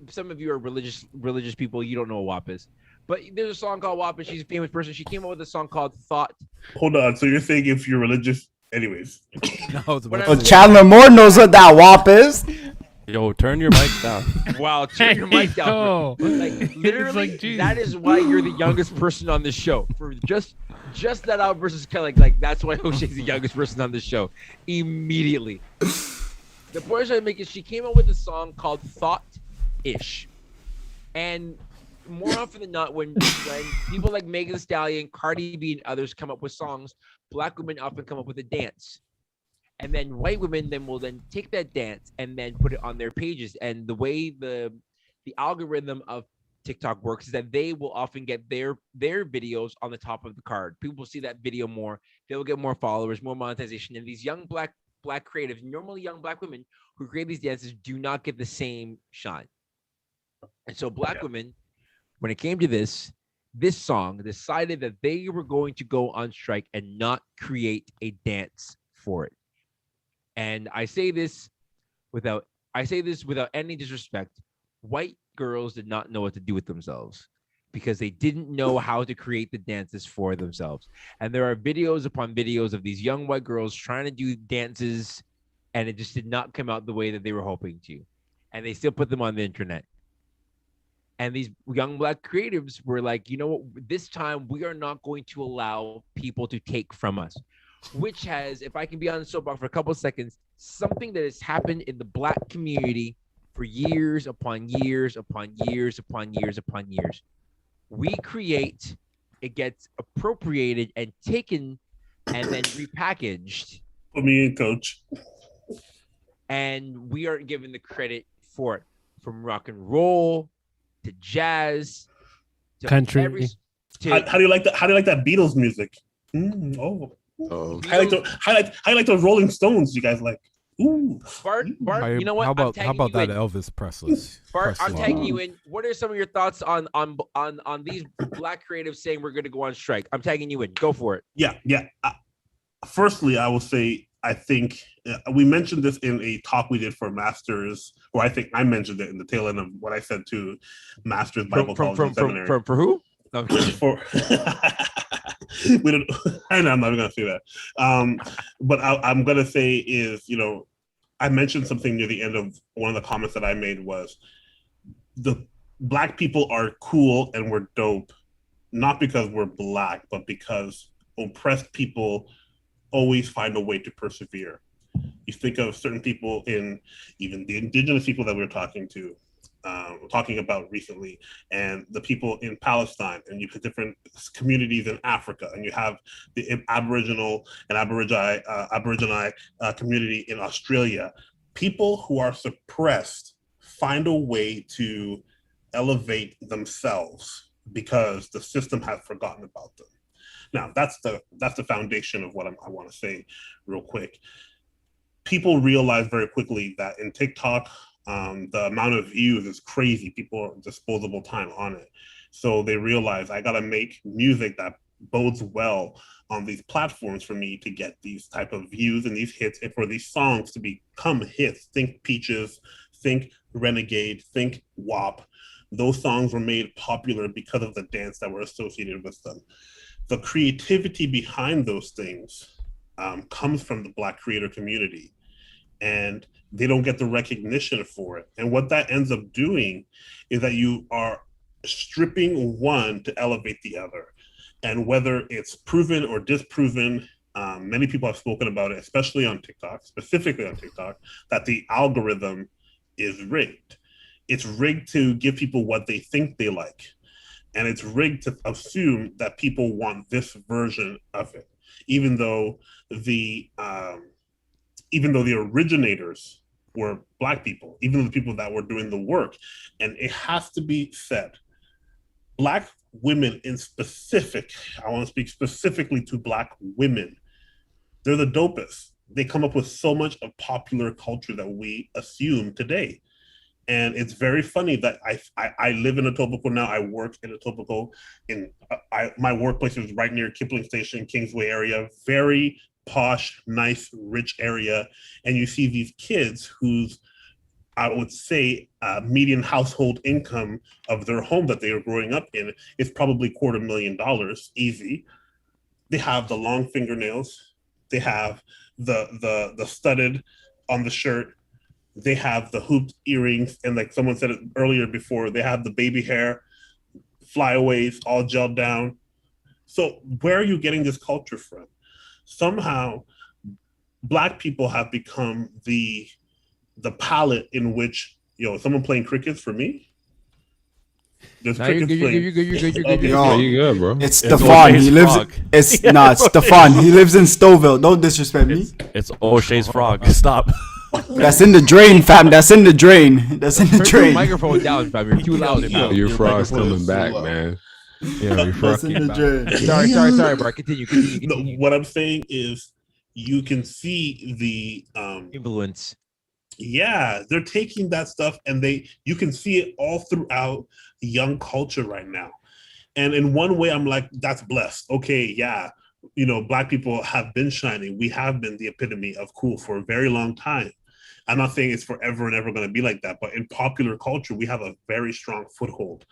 Some of you are religious people. You don't know what WAP is, but there's a song called WAP, and she's a famous person. She came up with a song called Thought. Hold on. So you're saying if you're religious, anyways? No, Chandler Moore knows what that WAP is. Yo, turn your mic down. Wow, turn your mic down. Like literally, that is why you're the youngest person on this show. For just that outburst is kind of like that's why O'Shea's the youngest person on this show. Immediately. The point I'm making is she came up with a song called Thought-ish. And more often than not, when people like Megan Thee Stallion, Cardi B, and others come up with songs, Black women often come up with a dance. And then white women will take that dance and then put it on their pages. And the way the algorithm of TikTok works is that they will often get their videos on the top of the card. People will see that video more. They'll get more followers, more monetization. And these young black creatives, normally young black women who create these dances, do not get the same shine. And so black women, when it came to this song, decided that they were going to go on strike and not create a dance for it. And I say this without any disrespect. White girls did not know what to do with themselves because they didn't know how to create the dances for themselves. And there are videos upon videos of these young white girls trying to do dances, and it just did not come out the way that they were hoping to. And they still put them on the internet. And these young black creatives were like, you know what? This time we are not going to allow people to take from us. Which has, if I can be on the soapbox for a couple of seconds, something that has happened in the black community for years upon years upon years upon years upon years. We create, it gets appropriated and taken and then repackaged. Put me in, coach. And we aren't given the credit for it. From rock and roll to jazz to country. How do you like that? How do you like that Beatles music? I like the Rolling Stones. You guys like? Ooh, Bart, you know what? How about that Elvis Presley? Bart, I'm tagging you in. What are some of your thoughts on these black creatives saying we're going to go on strike? I'm tagging you in. Go for it. Yeah. Firstly, I will say I think we mentioned this in a talk we did for Masters, or I think I mentioned it in the tail end of what I said to Masters Bible College and Seminary. For who? No, for we don't. I know I'm not going to say that. But I'm going to say is, I mentioned something near the end of one of the comments that I made was the black people are cool and we're dope, not because we're black, but because oppressed people always find a way to persevere. You think of certain people in even the indigenous people that we were talking about recently, and the people in Palestine, and you have different communities in Africa, and you have the Aboriginal and Aborigine community in Australia. People who are suppressed find a way to elevate themselves because the system has forgotten about them. Now, that's the foundation of what I want to say real quick. People realize very quickly that in TikTok, the amount of views is crazy. People are disposable time on it. So they realize I got to make music that bodes well on these platforms for me to get these type of views and these hits, and for these songs to become hits. Think Peaches, think Renegade, think WAP. Those songs were made popular because of the dance that were associated with them. The creativity behind those things comes from the Black creator community, and they don't get the recognition for it. And what that ends up doing is that you are stripping one to elevate the other. And whether it's proven or disproven, many people have spoken about it, especially on TikTok, specifically on TikTok, that the algorithm is rigged. It's rigged to give people what they think they like. And it's rigged to assume that people want this version of it, even though the originators were Black people, even though the people that were doing the work. And it has to be said, Black women in specific, I want to speak specifically to Black women, they're the dopest. They come up with so much of popular culture that we assume today. And it's very funny that I live in Etobicoke now. I work in Etobicoke. My workplace is right near Kipling Station, Kingsway area. Very posh, nice, rich area, and you see these kids whose, I would say, median household income of their home that they are growing up in is probably $250,000 easy. They have the long fingernails. They have the studded on the shirt. They have the hooped earrings, and like someone said it earlier before, they have the baby hair, flyaways, all gelled down. So where are you getting this culture from? Somehow, Black people have become the palette in which, someone playing crickets for me. There's crickets playing. You're good. Yo, you good, bro? It's Stefan. He lives. It's Stefan. He lives in Stouffville. Don't disrespect me. It's O'Shea's frog. Stop. That's in the drain, fam. That's in the drain. That's in the Turn your drain. microphone down, fam. You're too loud. Your frog's coming back, man. Yeah, your frog That's in the drain. Sorry, bro. Continue. No, what I'm saying is, you can see the Influence. Yeah, they're taking that stuff, and you can see it all throughout young culture right now. And in one way, I'm like, that's blessed. Okay, yeah, Black people have been shining. We have been the epitome of cool for a very long time. I'm not saying it's forever and ever going to be like that, but in popular culture, we have a very strong foothold.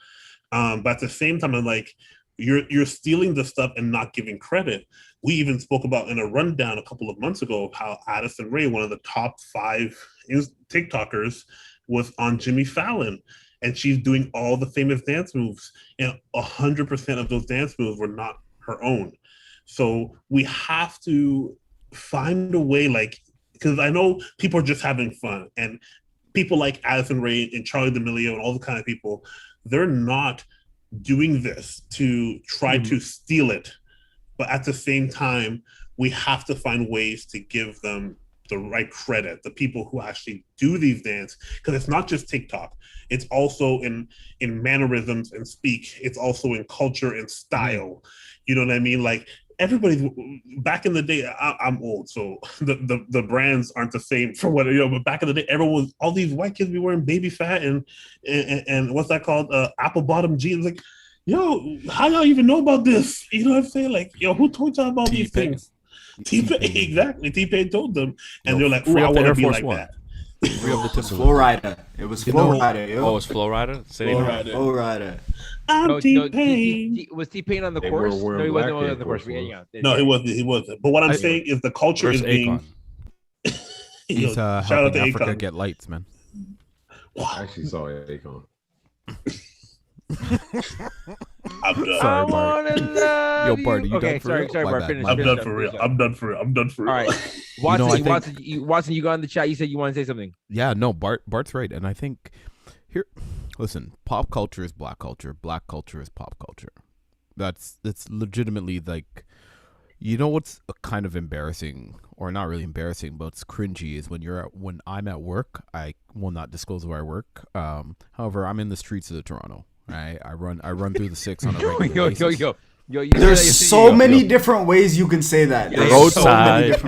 But at the same time, I'm like, you're stealing the stuff and not giving credit. We even spoke about in a rundown a couple of months ago how Addison Rae, one of the top 5 TikTokers, was on Jimmy Fallon, and she's doing all the famous dance moves, and 100% of those dance moves were not her own. So we have to find a way, because I know people are just having fun, and people like Addison Rae and Charli D'Amelio and all the kind of people, they're not doing this to try to steal it. But at the same time, we have to find ways to give them the right credit, the people who actually do these dance, because it's not just TikTok. It's also in mannerisms and speak. It's also in culture and style. You know what I mean? Like, everybody back in the day, I'm old, so the brands aren't the same for what, but back in the day, everyone was, all these white kids be wearing baby fat and what's that called? Apple bottom jeans. Like, yo, how y'all even know about this? You know what I'm saying? Like, yo, who told y'all about these things? T-Pain, exactly. T-Pain told them, and they're like, "Ooh, I want to be like that." Flow Rider. It was Flow Rider. Yo. Oh, it's Flow Rider. Flow Rider. I'm T-Pain. Was T-Pain on the course? No, he wasn't on the course. No, he wasn't. He wasn't. But what I'm saying is the culture is being. He's helping Africa get lights, man. I actually saw Akon. I'm done. Sorry, Bart. Yo, Bart, are you done for real? Sorry, Bart. Finish. I'm done for real. I'm done for real. All right, Watson, you got in the chat. You said you want to say something. Yeah, no, Bart's right, and I think here, listen, pop culture is black culture. Black culture is pop culture. That's legitimately like, what's kind of embarrassing, or not really embarrassing, but it's cringy, is when I'm at work. I will not disclose where I work. However, I'm in the streets of Toronto. Right, I run through the 6 on a regular basis. There's so many different ways you can say that. Roadside.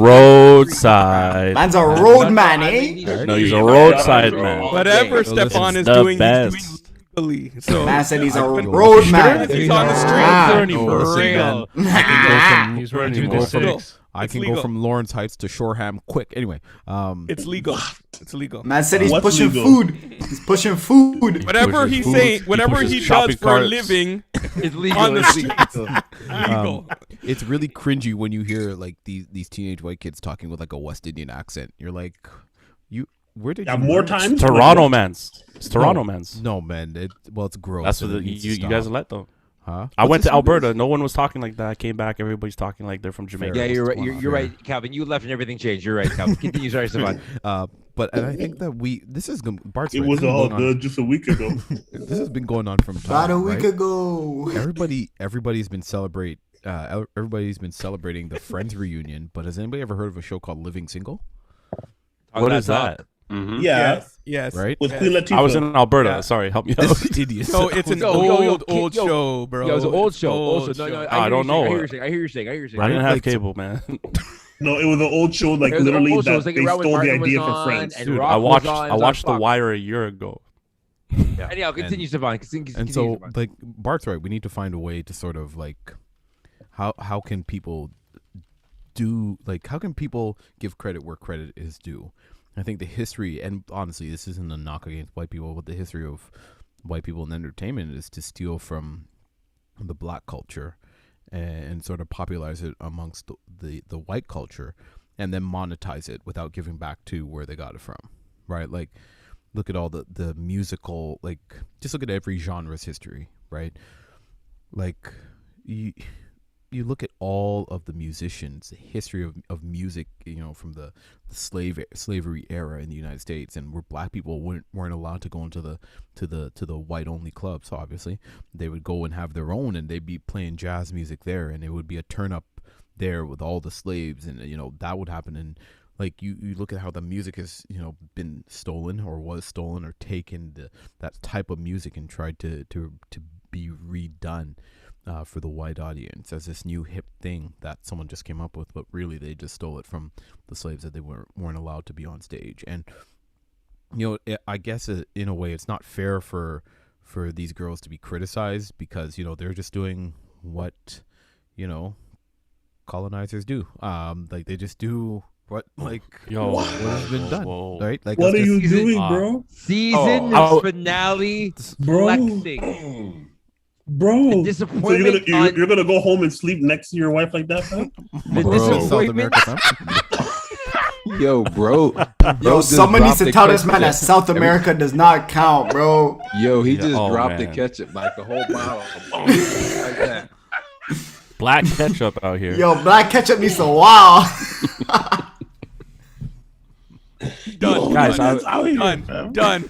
Roadside. Man's a road man, eh? No, he's a roadside man. Whatever Stefan is doing, he's doing legally. So man said he's a road man. He's on the street. For real. He's running through the 6. I can go from Lawrence Heights to Shoreham quick. Anyway, it's legal. It's legal. Man said he's pushing food. He's pushing food. Whatever he's saying, whatever he does for a living, it's legal. On the streets. Legal. It's really cringy when you hear like these teenage white kids talking with like a West Indian accent. You're like, where did you more times? Toronto man's. It's Toronto man's. No, man. It's gross. That's what you guys let them. Huh? I went to Alberta. No one was talking like that. I came back. Everybody's talking like they're from Jamaica. Yeah, you're right. You're right, Calvin. You left and everything changed. You're right, Calvin. Continue. Sorry, Stefan. But I think that this is Bart's. It was all good just a week ago. This has been going on from time, about a week ago. Everybody's been celebrating the Friends reunion. But has anybody ever heard of a show called Living Single? What is that? Mm-hmm. Yes. Right? With Queen Latifah. I was in Alberta. Yeah. Sorry, help me out. Idiot. So it's an old show, bro. Yo, it's an old show. No, I don't know. I hear you saying. I didn't have cable, man. No, it was an old show. Like literally, that they stole the idea for Friends. Dude, I watched The Wire a year ago. Yeah. Anyhow, continue, Stefan. And so, like, Bart's right. We need to find a way to sort of like, how can people do, like, how can people give credit where credit is due? I think the history, and honestly, this isn't a knock against white people, but the history of white people in entertainment is to steal from the black culture and sort of popularize it amongst the white culture, and then monetize it without giving back to where they got it from, right? Like, look at all the musical, like, just look at every genre's history, right? Like, you look at all of the musicians, the history of music, you know, from the slavery era in the United States, and where black people weren't allowed to go into the white only clubs. So obviously, they would go and have their own, and they'd be playing jazz music there, and it would be a turn up there with all the slaves, and you know that would happen. And like you look at how the music has, you know, been stolen or was stolen or taken, that type of music, and tried to be redone for the white audience as this new hip thing that someone just came up with, but really they just stole it from the slaves that they weren't allowed to be on stage. And you know, I guess in a way it's not fair for these girls to be criticized, because you know they're just doing what, you know, colonizers do. Like they just do what, like, what has been done, right? Like, what are you doing, bro? Season finale, bro. flexing. Bro, the so you're gonna go home and sleep next to your wife like that, fam? South America, fam. Yo, bro. Yo, somebody needs to tell this man that South America does not count, bro. Yo, he just dropped the ketchup, like the whole bottle. Like that. Black ketchup out here. Yo, black ketchup needs a while. Done, guys. Done.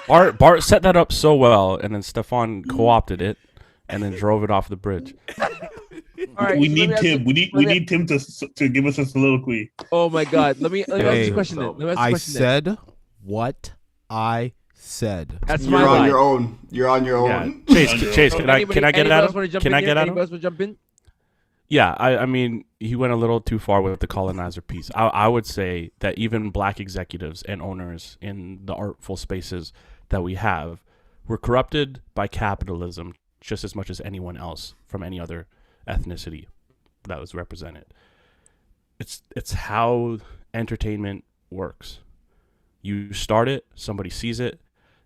Bart set that up so well, and then Stefan co-opted it, and then drove it off the bridge. All right, we need Tim. We need Tim to give us a soliloquy. Oh my God! Let me ask you a question. Then. I said what I said. That's You're on your own. You're on your own. Yeah. Chase, can I get at him? Can I get at him? Anybody else want to jump in? Yeah, I mean, he went a little too far with the colonizer piece. I would say that even black executives and owners in the artful spaces that we have were corrupted by capitalism just as much as anyone else from any other ethnicity that was represented. It's how entertainment works. You start it, somebody sees it,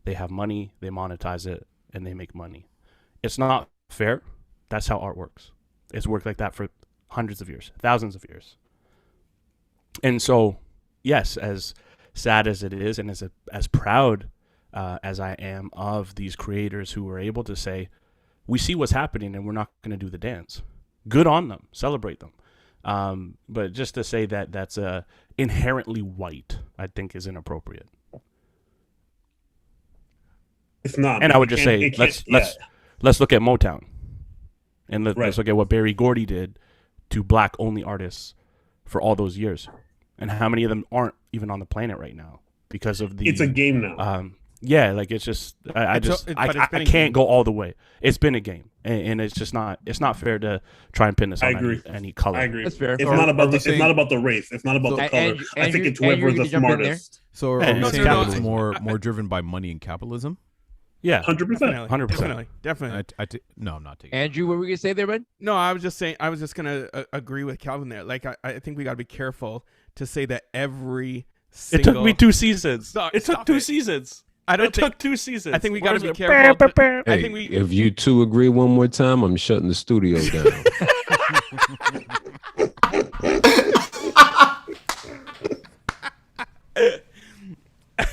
they have money, they monetize it, and they make money. It's not fair. That's how art works. It's worked like that for hundreds of years, thousands of years. And so, yes, as sad as it is, and as proud as I am of these creators who were able to say, we see what's happening and we're not going to do the dance. Good on them. Celebrate them. But just to say that that's inherently white, I think is inappropriate. It's not. And I would just say, let's look at Motown. And let's look at what Berry Gordy did to black-only artists for all those years. And how many of them aren't even on the planet right now because of the... It's a game now. Yeah, like it's just... I can't go all the way. It's been a game. And it's just not... It's not fair to try and pin this on any color. I agree. That's fair. It's not about the race. It's not about the color. I think it's whoever's the smartest. So are we saying that it's more driven by money and capitalism? Yeah, 100%. 100%. Definitely. No, I'm not taking. Andrew, what were we gonna say there, bud? No, I was just saying. I was just gonna agree with Calvin there. Like, I think we gotta be careful to say that every single. It took me 2 seasons. No, it took 2 seasons. It took 2 seasons. I think we gotta be careful. I think if you two agree one more time, I'm shutting the studio down.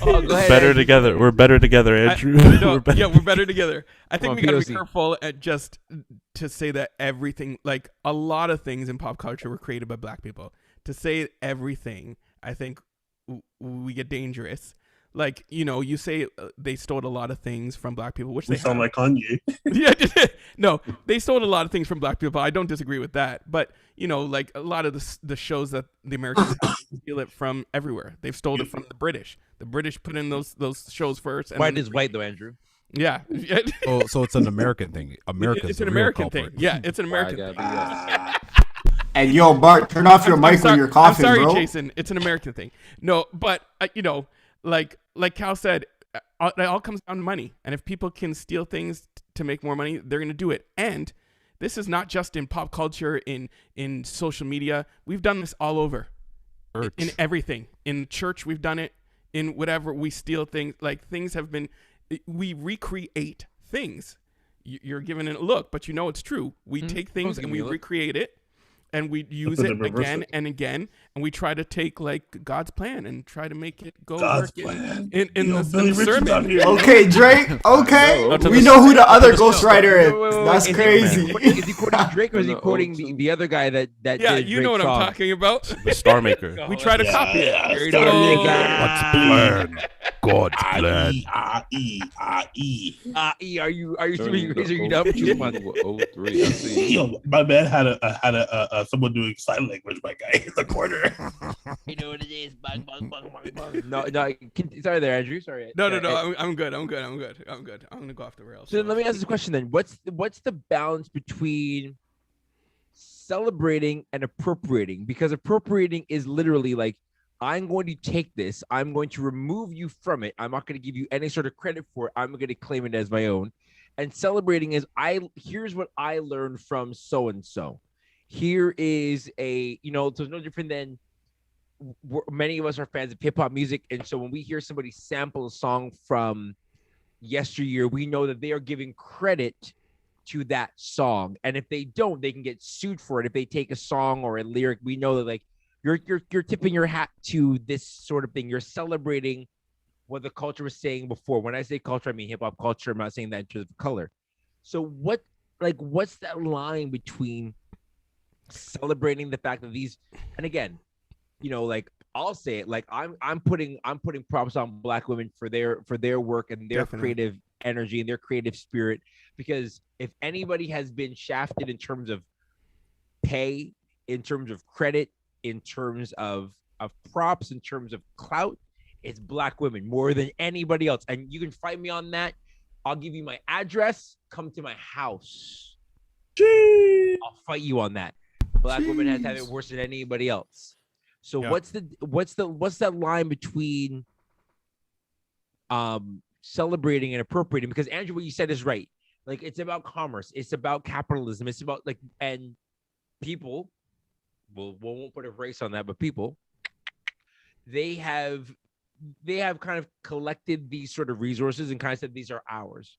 Oh, go ahead, better Andrew. together. We're better together, Andrew. We're better together. I think we gotta be careful at just to say that everything, like a lot of things in pop culture, were created by black people. To say everything, I think we get dangerous. Like, you know, you say they stole a lot of things from black people, which they sound like Kanye. Yeah, no, they stole a lot of things from black people. I don't disagree with that, but you know, like a lot of the shows that the Americans steal it from everywhere. They've stolen it from the British. The British put in those shows first. And white is white, though, Andrew. Yeah. Oh, so it's an American thing. It's an American thing. Yeah, it's an American thing. And yo, Bart, turn off your mic when you're coughing, I'm sorry, bro. Jason. It's an American thing. No, but you know, like Cal said, it all comes down to money. And if people can steal things to make more money, they're going to do it. And This is not just in pop culture, in social media. We've done this all over. In everything. In church, we've done it. In whatever, we steal things. Like, things have been, we recreate things. You're giving it a look, but you know it's true. We take things and we recreate it. And we use it again and again, and we try to take like God's plan and try to make it go God's work plan. in the sermon. Okay, Drake. Okay, we know who the other ghostwriter is. That's crazy. Is he quoting Drake or is he quoting the other guy that Yeah, did you know what Drake's I'm talking about. The Star Maker. We try to copy it. God's plan. God's plan. Are you raising it up? Yo, my man had a someone doing sign language. My guy in the corner. You know what it is? Bang, bang, bang, bang, bang. No. Sorry there, Andrew. Sorry. No. I'm good. I'm gonna go off the rails. So let me ask this question then. What's the balance between celebrating and appropriating? Because appropriating is literally like, I'm going to take this, I'm going to remove you from it. I'm not going to give you any sort of credit for it. I'm going to claim it as my own. And celebrating is, here's what I learned from so and so. Here is so it's no different than many of us are fans of hip hop music, and so when we hear somebody sample a song from yesteryear, we know that they are giving credit to that song. And if they don't, they can get sued for it. If they take a song or a lyric, we know that like you're tipping your hat to this sort of thing. You're celebrating what the culture was saying before. When I say culture, I mean hip hop culture. I'm not saying that in terms of color. So what's that line between celebrating the fact that these, and again, like I'll say it, like I'm putting props on Black women for their work and their creative energy and their creative spirit, because if anybody has been shafted in terms of pay, in terms of credit, in terms of props, in terms of clout, it's Black women more than anybody else. And you can fight me on that. I'll give you my address. Come to my house. Jeez. I'll fight you on that. Black women have it worse than anybody else. So what's that line between celebrating and appropriating? Because Andrew, what you said is right. Like, it's about commerce. It's about capitalism. It's about like, and people, won't put a race on that, but people, they have kind of collected these sort of resources and kind of said these are ours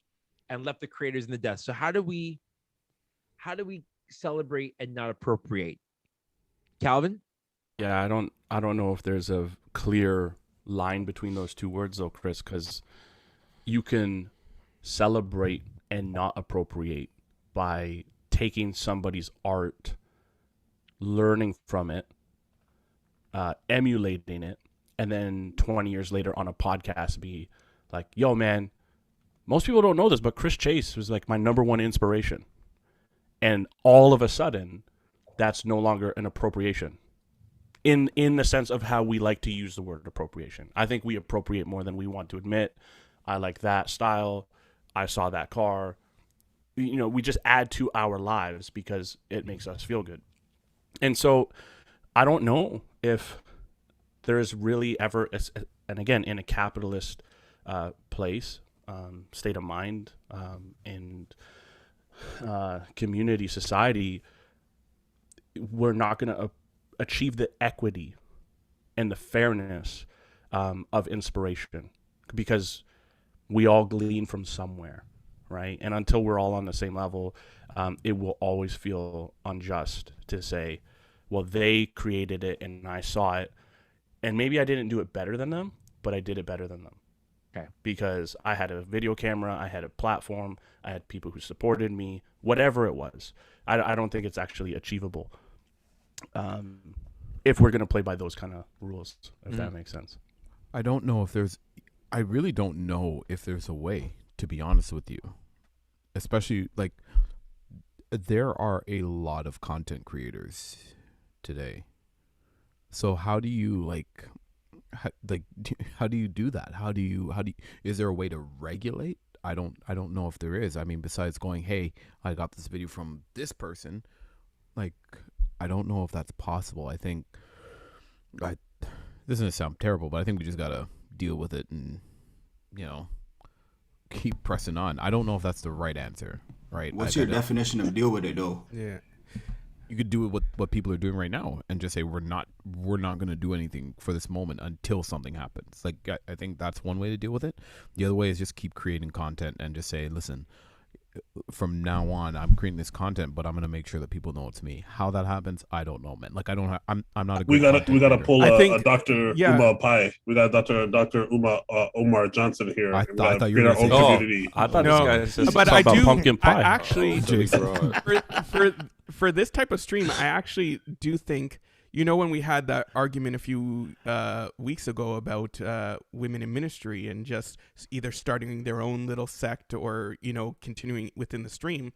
and left the creators in the dust. So how do we celebrate and not appropriate? Calvin? Yeah, I don't know if there's a clear line between those two words though, Chris, because you can celebrate and not appropriate by taking somebody's art, learning from it, emulating it, and then 20 years later on a podcast be like, yo, man, most people don't know this, but Chris Chase was like my number one inspiration. And all of a sudden, that's no longer an appropriation in the sense of how we like to use the word appropriation. I think we appropriate more than we want to admit. I like that style. I saw that car. We just add to our lives because it makes us feel good. And so I don't know if there is really ever, and again, in a capitalist place, state of mind, and community, society, we're not going to achieve the equity and the fairness of inspiration, because we all glean from somewhere, right? And until we're all on the same level, it will always feel unjust to say, well, they created it and I saw it, and maybe I didn't do it better than them, but I did it better than them. Okay. Because I had a video camera, I had a platform, I had people who supported me, whatever it was. I don't think it's actually achievable if we're going to play by those kind of rules, if that makes sense. I really don't know if there's a way, to be honest with you. Especially, like, there are a lot of content creators today. So how do you, how do you do that? How do you, is there a way to regulate? I don't know if there is. I mean, besides going, hey, I got this video from this person, like, I don't know if that's possible. I think, this is going to sound terrible, but I think we just got to deal with it and, keep pressing on. I don't know if that's the right answer. right? What's your definition of deal with it, though? Yeah. You could do what people are doing right now and just say we're not going to do anything for this moment until something happens. Like I think that's one way to deal with it. The other way is just keep creating content and just say, listen, from now on, I'm creating this content, but I'm going to make sure that people know it's me. How that happens, I don't know, man. Like I'm not a We great got to pull a Dr. Yeah. Uma Pai. We got Dr. Omar Johnson here. I thought you were our own gonna say- community. I thought this guy was just but talking I about do. pumpkin pie. I actually, Jason. for this type of stream, I actually do think, you know, when we had that argument a few weeks ago about women in ministry and just either starting their own little sect or, you know, continuing within the stream,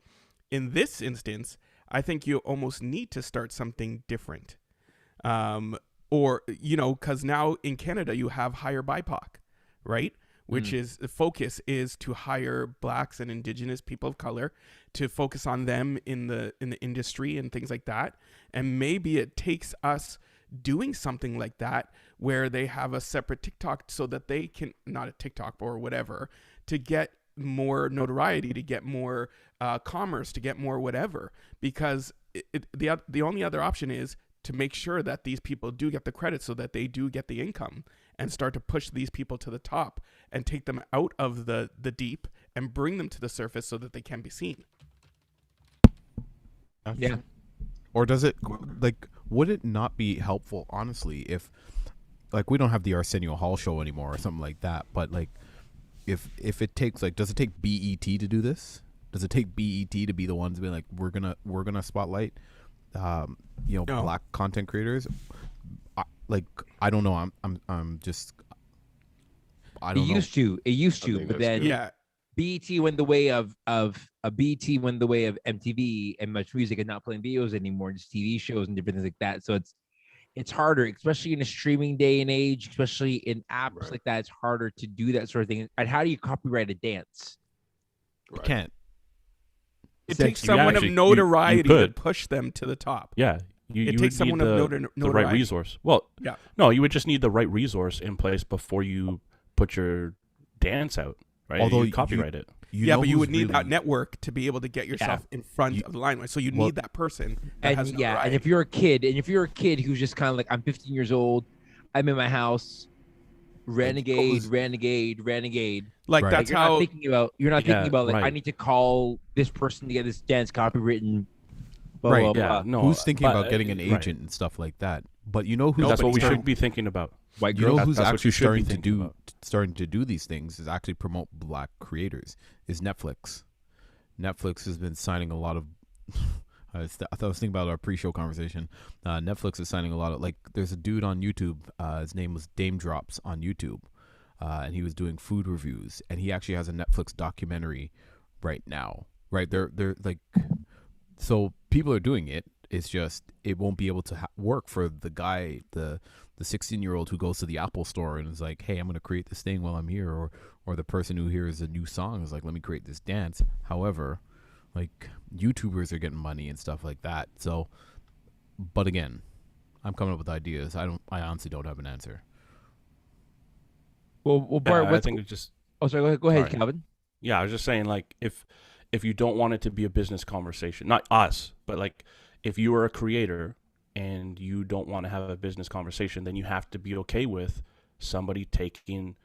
in this instance, I think you almost need to start something different. Or, you know, because now in Canada you have higher BIPOC, right? Which is the focus is to hire blacks and indigenous people of color, to focus on them in the industry and things like that. And maybe it takes us doing something like that where they have a separate TikTok so that they can, not a TikTok or whatever, to get more notoriety, to get more commerce, to get more whatever. Because the only other option is to make sure that these people do get the credit so that they do get the income, and start to push these people to the top and take them out of the deep and bring them to the surface so that they can be seen. Yeah. Or does it, like, would it not be helpful, honestly, if, like, we don't have the Arsenio Hall show anymore or something like that, but, like, if it takes, like, does it take BET to do this? Does it take BET to be the ones to be like, we're gonna spotlight, you know, black content creators? I don't know. I'm just. I don't know. It used to, but then BET went the way of BET went the way of MTV and Much Music, and not playing videos anymore, just TV shows and different things like that. So it's harder, especially in a streaming day and age, especially in apps like that. It's harder to do that sort of thing. And how do you copyright a dance? You can't. It takes someone of notoriety to push them to the top. Yeah. It takes someone of notoriety. The right resource. Well, no, you would just need the right resource in place before you put your dance out, right? Although you copyright it. But you would need that network to be able to get yourself in front of the limelight. So you need that person that has notoriety. And if you're a kid who's just kind of like, I'm 15 years old, I'm in my house, renegade. Like that's how you're not thinking about like, I need to call this person to get this dance copywritten. Blah, blah. No, who's thinking about getting an agent and stuff like that? But you know who's that's what we should be thinking about. White girls. You know who's actually starting to do these things is actually promote black creators. Is Netflix. Netflix has been signing a lot of. I thought I was thinking about our pre-show conversation. Netflix is signing a lot of, like, there's a dude on YouTube. His name was Dame Drops on YouTube, and he was doing food reviews. And he actually has a Netflix documentary right now. Right, they're like. So people are doing it. It's just it won't be able to work for the guy, the 16-year-old who goes to the Apple store and is like, hey, I'm going to create this thing while I'm here, or the person who hears a new song is like, let me create this dance. However, like, YouTubers are getting money and stuff like that. So, but again, I'm coming up with ideas. I honestly don't have an answer. Well, Bart, I think it's just. Oh, sorry. Go ahead, Calvin. Yeah, I was just saying, like, if you don't want it to be a business conversation, not us, but like if you are a creator and you don't want to have a business conversation, then you have to be okay with somebody taking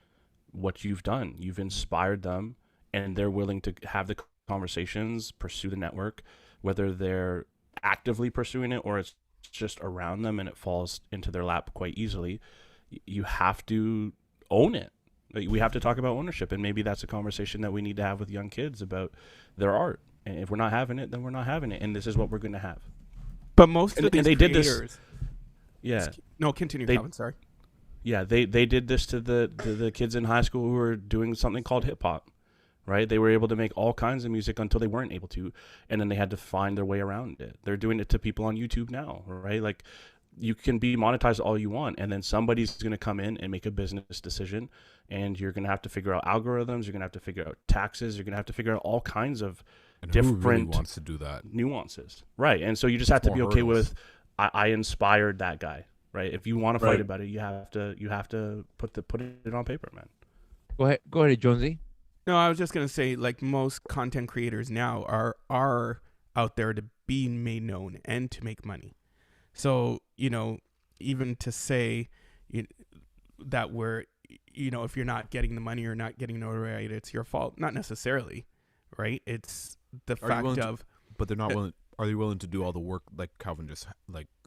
what you've done. You've inspired them and they're willing to have the conversations, pursue the network, whether they're actively pursuing it or it's just around them and it falls into their lap quite easily. You have to own it. Like, we have to talk about ownership, and maybe that's a conversation that we need to have with young kids about their art. And if we're not having it, then we're not having it, and this is what we're going to have. But most of these they creators, did this. Yeah. No, continue, Calvin. Sorry. Yeah, they did this to the kids in high school who were doing something called hip hop, right? They were able to make all kinds of music until they weren't able to, and then they had to find their way around it. They're doing it to people on YouTube now, right? Like, you can be monetized all you want, and then somebody's going to come in and make a business decision, and you're going to have to figure out algorithms, you're going to have to figure out taxes, you're going to have to figure out all kinds of different who really wants to do that? Nuances. Right. And so you just have to be okay with, I inspired that guy, right? If you want to fight about it, you have to put it on paper, man. Go ahead, Jonesy. No, I was just gonna say, like, most content creators now are out there to be made known and to make money. So, even to say that if you're not getting the money or not getting notoriety, it's your fault. Not necessarily, right? It's the fact of. But they're not willing. Are they willing to do all the work like Calvin just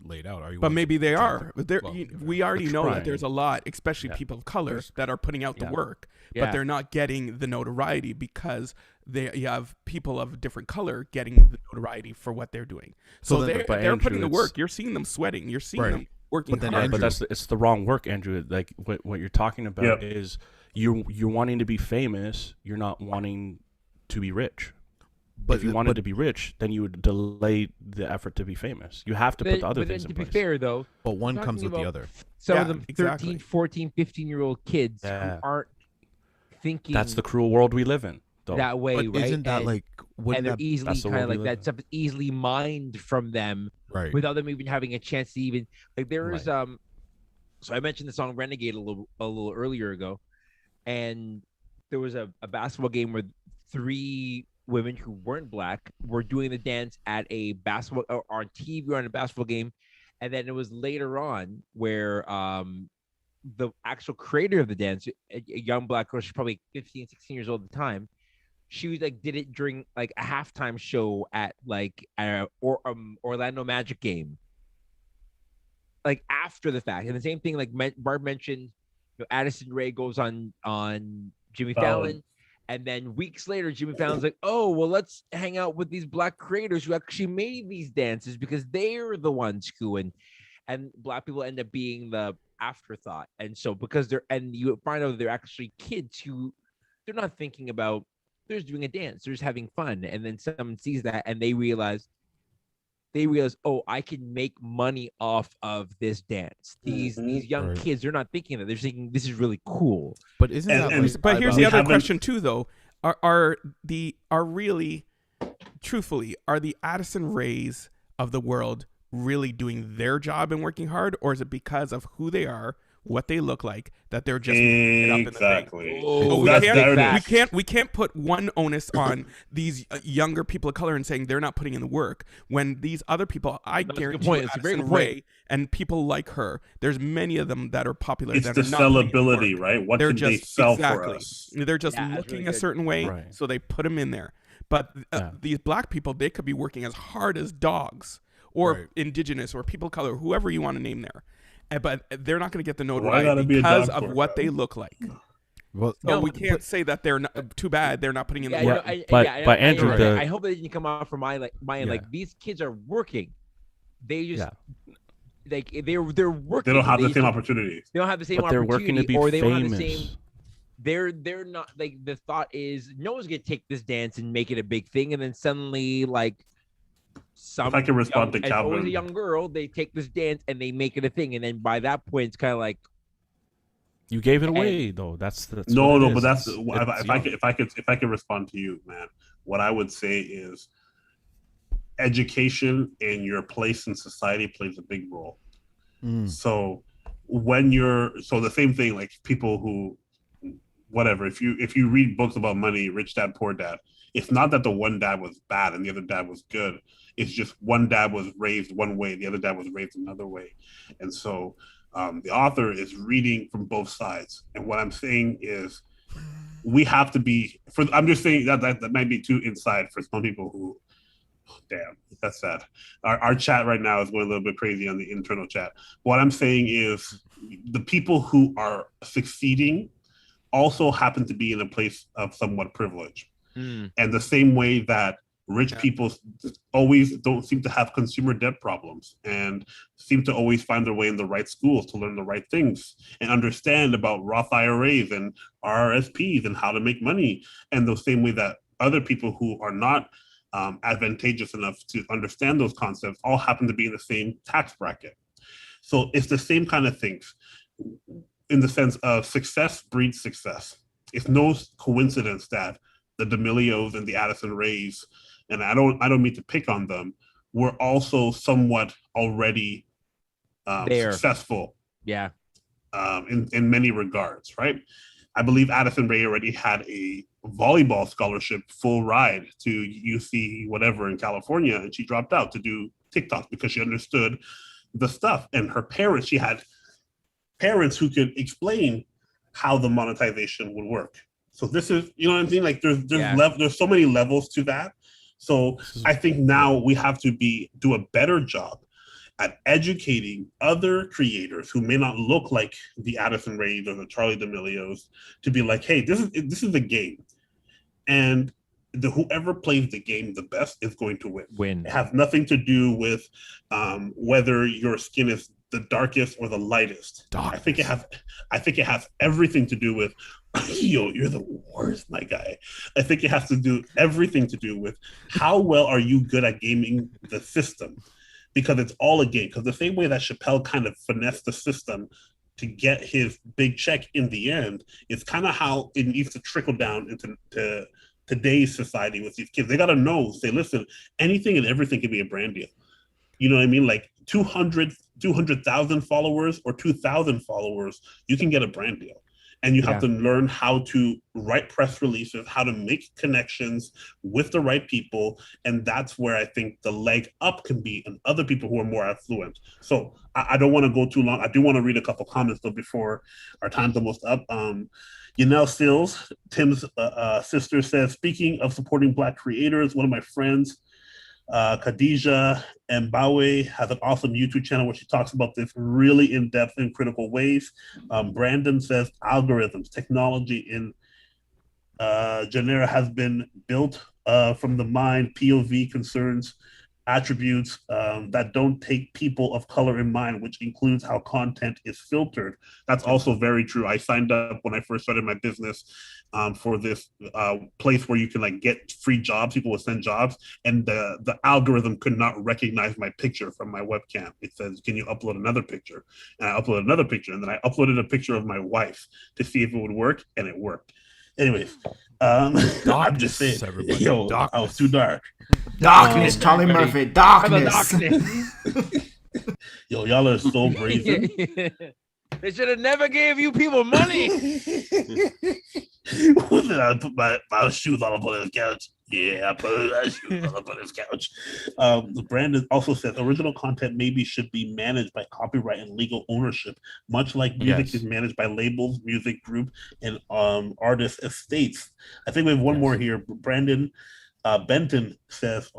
laid out? Are you? But maybe they are. Well, we already know that there's a lot, especially people of color, that are putting out the work, but they're not getting the notoriety because you have people of different color getting the notoriety for what they're doing. So they're putting the work. You're seeing them sweating. You're seeing them working hard. But it's the wrong work, Andrew. Like what you're talking about is you're wanting to be famous. You're not wanting to be rich. But if you wanted to be rich, then you would delay the effort to be famous. You have to put the other things in place. To be fair, though, but one comes with the other. Some of them 13, 14, 15-year-old kids who aren't thinking. That's the cruel world we live in, though. That way, but right? Isn't that and they're easily kind of like that stuff is easily mined from them, right? Without them even having a chance to even there is So I mentioned the song "Renegade" a little earlier ago, and there was a basketball game where 3 women who weren't black were doing the dance at a basketball or on TV or on a basketball game, and then it was later on where the actual creator of the dance, a young black girl, she's probably 15, 16 years old at the time, she was did it during a halftime show at Orlando Magic game, after the fact. And the same thing, Barb mentioned, Addison Rae goes on Jimmy Fallon. And then weeks later, Jimmy Fallon's like, oh, well, let's hang out with these black creators who actually made these dances because they're the ones who, and black people end up being the afterthought. And so you find out they're actually kids who they're not thinking about, they're just doing a dance, they're just having fun. And then someone sees that and they realize, oh, I can make money off of this dance. These young kids, they're not thinking that. They're thinking this is really cool. But isn't that? But here's the other question too, though: are really, truthfully, are the Addison Rays of the world really doing their job and working hard, or is it because of who they are, what they look like, that they're just it up in the exactly? Oh, we can't put one onus on these younger people of color and saying they're not putting in the work when these other people, I guarantee you, Addison Rae and people like her, there's many of them that are popular. It's that the are not sellability, right? What can they sell for us? They're just looking really a certain way, so they put them in there. But these black people, they could be working as hard as dogs, or indigenous, or people of color, whoever you want to name there. But they're not going to get the notoriety because of what they look like. Well, so we can't say that they're not too bad. They're not putting in the work. But Andrew, I hope that didn't come out from my end. Like, these kids are working. They just they're working. They don't have the same opportunities. They don't have the same opportunity. They're working to be famous. Don't have the same. They're not the thought is no one's going to take this dance and make it a big thing, and then suddenly if I can respond to Calvin, as a young girl, they take this dance and they make it a thing, and then by that point, it's kind of like you gave it away, though. That's no, but that's if I could respond to you, man. What I would say is, education and your place in society plays a big role. So the same thing, like people who, whatever, if you read books about money, Rich Dad, Poor Dad, it's not that the one dad was bad and the other dad was good. It's just one dad was raised one way, the other dad was raised another way. And so the author is reading from both sides. And what I'm saying is we have to be, I'm just saying that might be too inside for some people who, damn, that's sad. Our chat right now is going a little bit crazy on the internal chat. What I'm saying is the people who are succeeding also happen to be in a place of somewhat privilege. And the same way that rich people always don't seem to have consumer debt problems and seem to always find their way in the right schools to learn the right things and understand about Roth IRAs and RRSPs and how to make money. And the same way that other people who are not advantageous enough to understand those concepts all happen to be in the same tax bracket. So it's the same kind of things in the sense of success breeds success. It's no coincidence that the D'Amelios and the Addison Rays, and I don't mean to pick on them, were also somewhat already successful. Yeah. In many regards, right? I believe Addison Rae already had a volleyball scholarship, full ride to UC whatever in California, and she dropped out to do TikTok because she understood the stuff. And her parents, she had parents who could explain how the monetization would work. So this is, you know what I'm saying? Like there's so many levels to that. So I think now we have to do a better job at educating other creators who may not look like the Addison Rays or the Charlie D'Amelios to be like, hey, this is a game. And whoever plays the game the best is going to win. It has nothing to do with whether your skin is the darkest or the lightest. I think it has everything to do with yo, you're the worst, my guy. I think it has to do everything to do with how well are you good at gaming the system, because it's all a game. Because the same way that Chappelle kind of finessed the system to get his big check in the end, it's kind of how it needs to trickle down into today's society with these kids. They got to say, listen, anything and everything can be a brand deal. You know what I mean? Like 200,000 followers or 2,000 followers, you can get a brand deal. And you have to learn how to write press releases, how to make connections with the right people. And that's where I think the leg up can be in other people who are more affluent. So I don't want to go too long. I do want to read a couple comments though before our time's almost up. Yanelle Sills, Tim's sister, says, speaking of supporting Black creators, one of my friends, Khadija Mbawe, has an awesome YouTube channel where she talks about this really in-depth and critical ways. Brandon says algorithms, technology in Genera has been built from the mind, POV concerns, attributes that don't take people of color in mind, which includes how content is filtered. That's also very true. I signed up when I first started my business for this place where you can like get free jobs. People would send jobs, and the algorithm could not recognize my picture from my webcam. It says, can you upload another picture? And I uploaded another picture, and then I uploaded a picture of my wife to see if it would work, and it worked. Anyways, I'm just saying, yo, I was too dark. Darkness, Charlie Murphy, darkness. Yo, y'all are so brazen. They should have never gave you people money. I put my shoes all up on his couch. Yeah, I put my shoes all up on his couch. Brandon also says original content maybe should be managed by copyright and legal ownership, much like music is managed by labels, music group, and artist estates. I think we have one more here. Brandon Benton says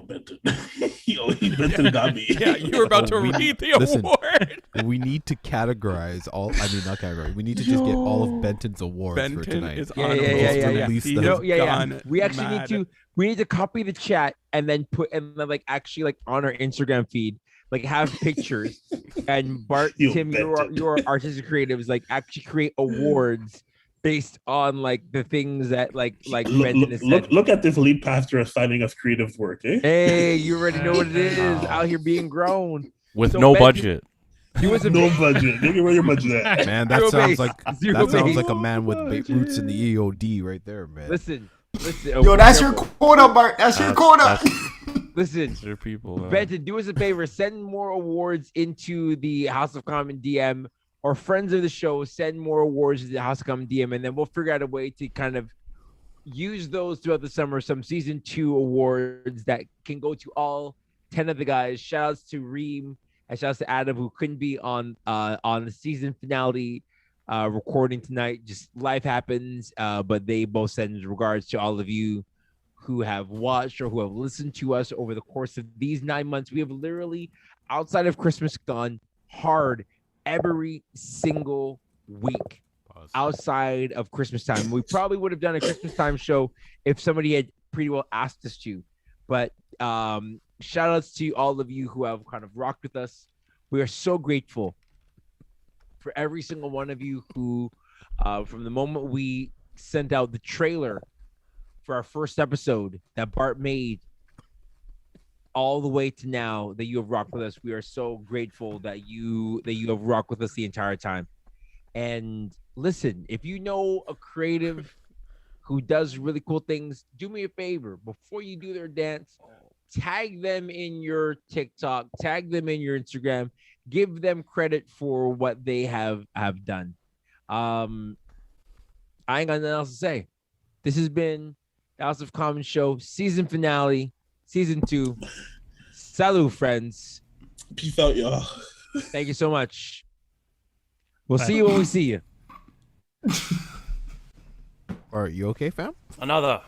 Benton. Benton got me. Yeah, you were about to read the award. We need to categorize we need to just get all of Benton's awards for tonight. Is We actually need to copy the chat and then actually on our Instagram feed, like have pictures and Bart, Tim, your artistic creatives actually create awards based on the things that look at this lead pastor assigning us creative work, eh? Hey, you already know what it is. Out here being grown with no budget. He was no budget. Nigga, where your budget at? Man, that sounds like a man with roots in the EOD right there, man. Listen. Yo, that's your quota, Bart. That's your quota. Listen, your people. Benton, do us a favor. Send more awards into the House of Common DM. Or friends of the show, send more awards to the House of Common DM, and then we'll figure out a way to kind of use those throughout the summer. Some season 2 awards that can go to all 10 of the guys. Shout outs to Reem and shout outs to Adam, who couldn't be on the season finale recording tonight. Just life happens, but they both send regards to all of you who have watched or who have listened to us over the course of these 9 months. We have literally, outside of Christmas, gone hard every single week outside of Christmas time. We probably would have done a Christmas time show if somebody had pretty well asked us to, but shout outs to all of you who have kind of rocked with us. We are so grateful for every single one of you who from the moment we sent out the trailer for our first episode that Bart made all the way to now that you have rocked with us. We are so grateful that you have rocked with us the entire time. And listen, if you know a creative who does really cool things, do me a favor. Before you do their dance, tag them in your TikTok, tag them in your Instagram, give them credit for what they have done. I ain't got nothing else to say. This has been the House of Common Show season finale, season 2. Salut, friends. Peace out, y'all. Thank you so much. We'll see you when we see you. Are you okay, fam? Another.